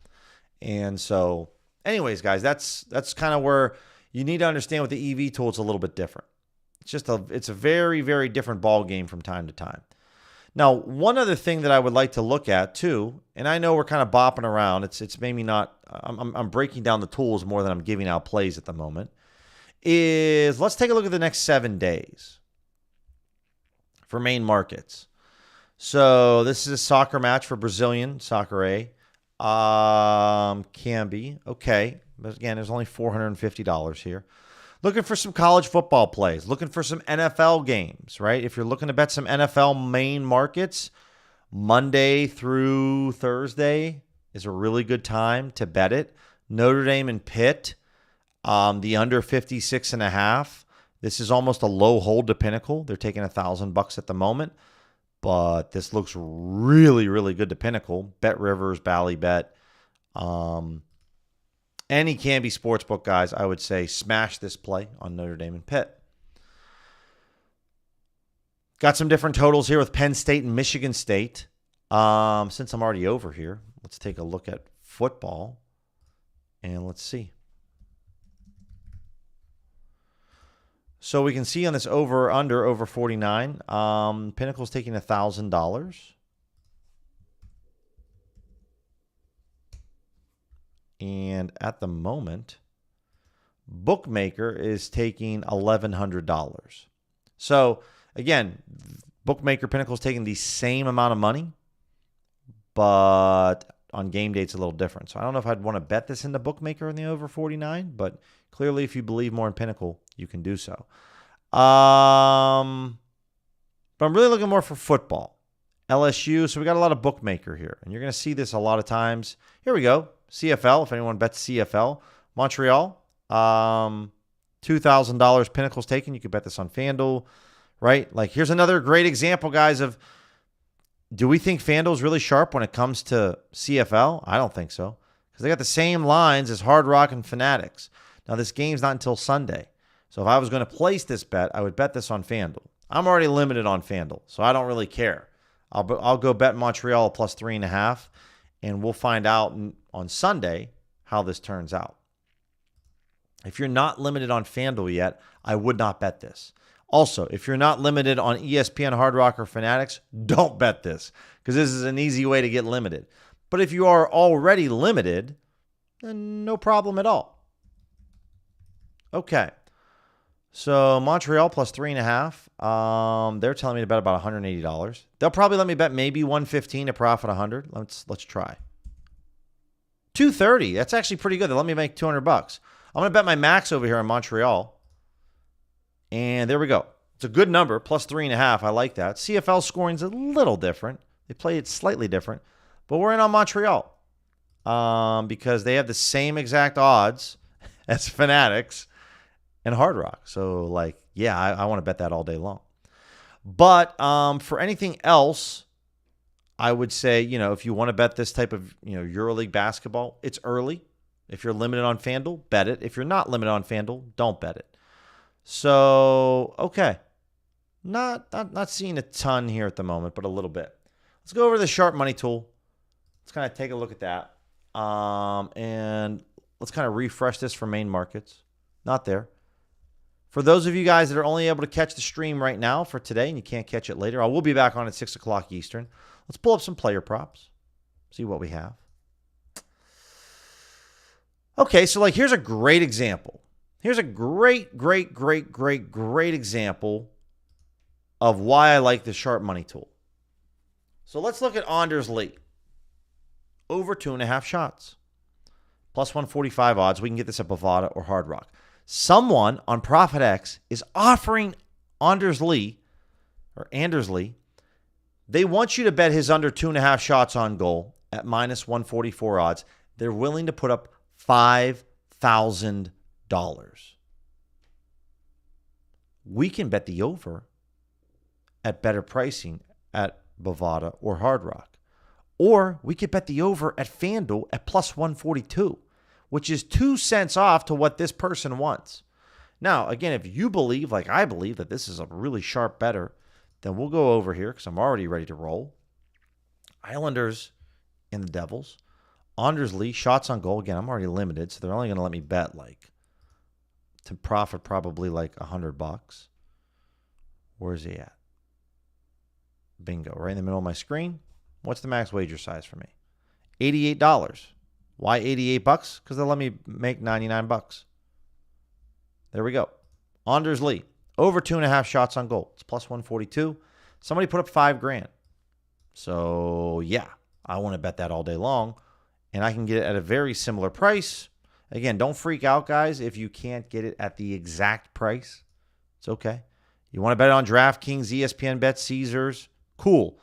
And so anyways, guys, that's kind of where you need to understand with the EV tool, it's a little bit different. It's a very, very different ball game from time to time. Now, one other thing that I would like to look at too, and I know we're kind of bopping around. It's maybe not. I'm breaking down the tools more than I'm giving out plays at the moment. Is let's take a look at the next 7 days for main markets. So this is a soccer match for Brazilian soccer A. Can be okay, but again, there's only $450 here. Looking for some college football plays, looking for some NFL games, right? If you're looking to bet some NFL main markets, Monday through Thursday is a really good time to bet it. Notre Dame and Pitt, the under 56.5. This is almost a low hold to Pinnacle. They're taking $1,000 at the moment, but this looks really, really good to Pinnacle. Bet Rivers, Bally Bet. Any Canby Sportsbook, guys, I would say smash this play on Notre Dame and Pitt. Got some different totals here with Penn State and Michigan State. Since I'm already over here, let's take a look at football, and let's see. So we can see on this over 49, Pinnacle's taking $1,000. And at the moment, Bookmaker is taking $1,100. So again, Bookmaker Pinnacle is taking the same amount of money, but on game day it's a little different. So I don't know if I'd want to bet this in the Bookmaker in the over 49, but clearly if you believe more in Pinnacle, you can do so. But I'm really looking more for football. LSU, so we got a lot of Bookmaker here, and you're going to see this a lot of times. Here we go. CFL, if anyone bets CFL. Montreal, $2,000 Pinnacle's taken. You could bet this on FanDuel, right? Like, here's another great example, guys, of do we think FanDuel is really sharp when it comes to CFL? I don't think so, because they got the same lines as Hard Rock and Fanatics. Now, this game's not until Sunday, so if I was going to place this bet, I would bet this on FanDuel. I'm already limited on FanDuel, so I don't really care. I'll go bet Montreal plus 3.5, and we'll find out on Sunday how this turns out. If you're not limited on FanDuel yet, I would not bet this. Also, if you're not limited on ESPN, Hard Rock, or Fanatics, don't bet this, because this is an easy way to get limited. But if you are already limited, then no problem at all. Okay. So Montreal plus 3.5. They're telling me to bet about $180. They'll probably let me bet maybe $115 to profit $100. Let's try. $230. That's actually pretty good. They let me make $200. I'm going to bet my max over here in Montreal. And there we go. It's a good number, plus 3.5. I like that. CFL scoring's a little different. They play it slightly different. But we're in on Montreal because they have the same exact odds as Fanatics and Hard Rock. So, like, yeah, I want to bet that all day long. But for anything else, I would say, if you want to bet this type of, EuroLeague basketball, it's early. If you're limited on FanDuel, bet it. If you're not limited on FanDuel, don't bet it. So, okay. Not seeing a ton here at the moment, but a little bit. Let's go over to the Sharp Money tool. Let's kind of take a look at that. And let's kind of refresh this for main markets. Not there. For those of you guys that are only able to catch the stream right now for today and you can't catch it later, I will be back on at 6 o'clock Eastern. Let's pull up some player props. See what we have. Okay, so here's a great example. Here's a great example of why I like the Sharp Money tool. So let's look at Anders Lee. Over 2.5 shots. Plus 145 odds. We can get this at Bovada or Hard Rock. Someone on ProfitX is offering Anders Lee. They want you to bet his under 2.5 shots on goal at minus 144 odds. They're willing to put up $5,000. We can bet the over at better pricing at Bovada or Hard Rock. Or we could bet the over at FanDuel at plus 142, which is 2 cents off to what this person wants. Now, again, if you believe, like I believe, that this is a really sharp better, then we'll go over here because I'm already ready to roll. Islanders and the Devils. Anders Lee, shots on goal. Again, I'm already limited, so they're only going to let me bet to profit probably $100. Where's he at? Bingo, right in the middle of my screen. What's the max wager size for me? $88. Why $88? Because they'll let me make $99. There we go. Anders Lee, over 2.5 shots on goal. It's plus 142. Somebody put up $5,000. So yeah, I want to bet that all day long. And I can get it at a very similar price. Again, don't freak out, guys, if you can't get it at the exact price. It's okay. You want to bet on DraftKings, ESPN Bet, Caesars? Cool.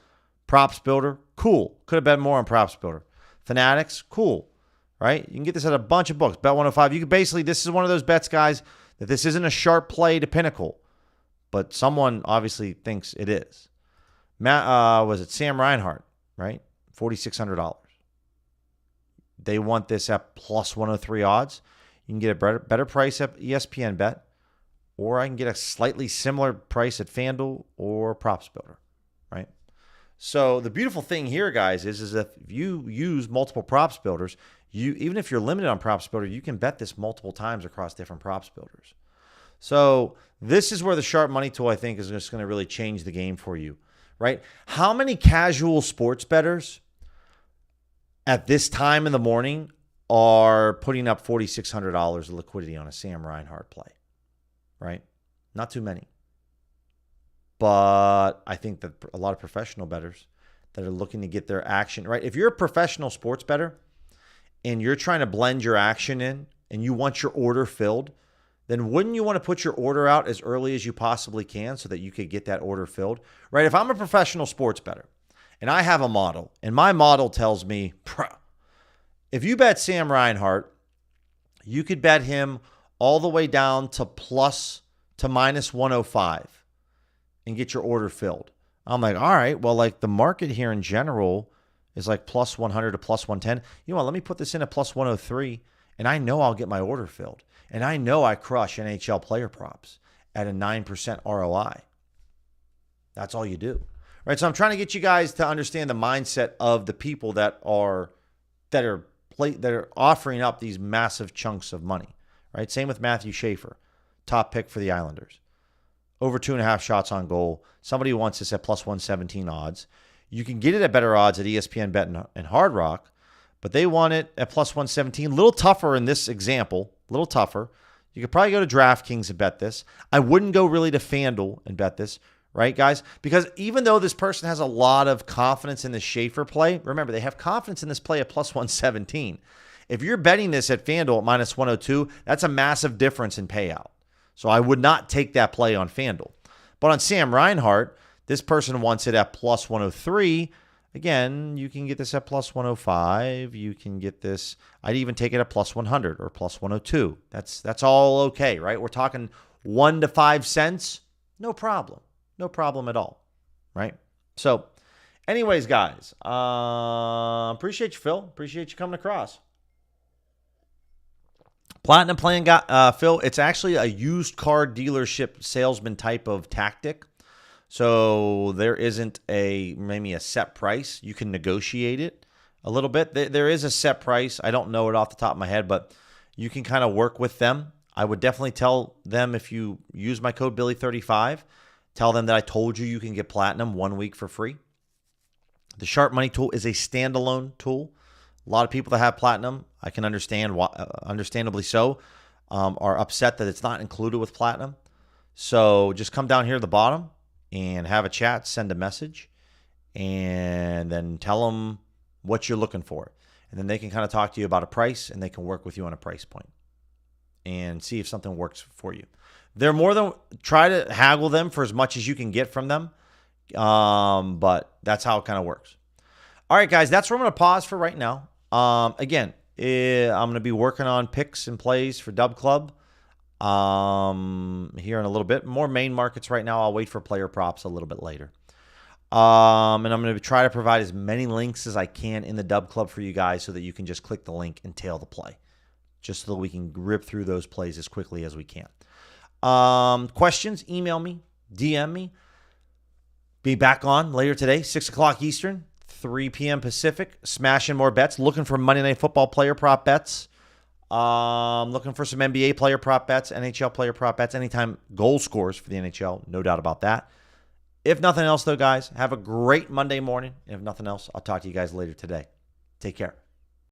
Props Builder? Cool. Could have bet more on Props Builder. Fanatics? Cool. Right? You can get this at a bunch of books. Bet 105. You can basically, this is one of those bets, guys, that this isn't a sharp play to Pinnacle, but someone obviously thinks it is. Was it Sam Reinhart, right? $4,600. They want this at plus 103 odds. You can get a better price at ESPN Bet, or I can get a slightly similar price at FanDuel or Props Builder, right? So the beautiful thing here, guys, is if you use multiple props builders, even if you're limited on Props Builder, you can bet this multiple times across different props builders. So this is where the Sharp Money tool, I think, is just going to really change the game for you, right? How many casual sports bettors at this time in the morning are putting up $4,600 of liquidity on a Sam Reinhart play, right? Not too many. But I think that a lot of professional bettors that are looking to get their action, right? If you're a professional sports bettor and you're trying to blend your action in and you want your order filled, then wouldn't you want to put your order out as early as you possibly can so that you could get that order filled, right? If I'm a professional sports bettor and I have a model and my model tells me, if you bet Sam Reinhart, you could bet him all the way down to plus to minus 105 and get your order filled. I'm like, all right, well, like the market here in general is like plus 100 to plus 110. You know what? Let me put this in at plus 103, and I know I'll get my order filled. And I know I crush NHL player props at a 9% ROI. That's all you do, right? So I'm trying to get you guys to understand the mindset of the people that are offering up these massive chunks of money, right? Same with Matthew Schaefer, top pick for the Islanders. Over 2.5 shots on goal. Somebody wants this at plus 117 odds. You can get it at better odds at ESPN Bet and Hard Rock, but they want it at plus 117. A little tougher in this example, a little tougher. You could probably go to DraftKings and bet this. I wouldn't go really to FanDuel and bet this, right, guys? Because even though this person has a lot of confidence in the Schaefer play, remember, they have confidence in this play at plus 117. If you're betting this at FanDuel at minus 102, that's a massive difference in payout. So I would not take that play on FanDuel. But on Sam Reinhart, this person wants it at plus 103. Again, you can get this at plus 105. You can get this. I'd even take it at plus 100 or plus 102. That's all okay, right? We're talking 1 to 5 cents. No problem. No problem at all, right? So anyways, guys, appreciate you, Phil. Appreciate you coming across. Platinum plan, Phil, it's actually a used car dealership salesman type of tactic. So there isn't maybe a set price. You can negotiate it a little bit. There is a set price. I don't know it off the top of my head, but you can kind of work with them. I would definitely tell them, if you use my code Billy35, tell them that I told you can get Platinum 1 week for free. The Sharp Money tool is a standalone tool. A lot of people that have Platinum, I can understand, understandably so, are upset that it's not included with Platinum. So just come down here at the bottom and have a chat, send a message, and then tell them what you're looking for. And then they can kind of talk to you about a price, and they can work with you on a price point and see if something works for you. They're try to haggle them for as much as you can get from them, but that's how it kind of works. All right, guys, that's where I'm going to pause for right now. Again, I'm going to be working on picks and plays for Dub Club here in a little bit. More main markets right now. I'll wait for player props a little bit later. And I'm going to try to provide as many links as I can in the Dub Club for you guys so that you can just click the link and tail the play, just so that we can rip through those plays as quickly as we can. Questions, email me, DM me. Be back on later today, 6 o'clock Eastern, 3 p.m. Pacific, smashing more bets, looking for Monday Night Football player prop bets, looking for some NBA player prop bets, NHL player prop bets, anytime goal scores for the NHL, no doubt about that. If nothing else, though, guys, have a great Monday morning. If nothing else, I'll talk to you guys later today. Take care.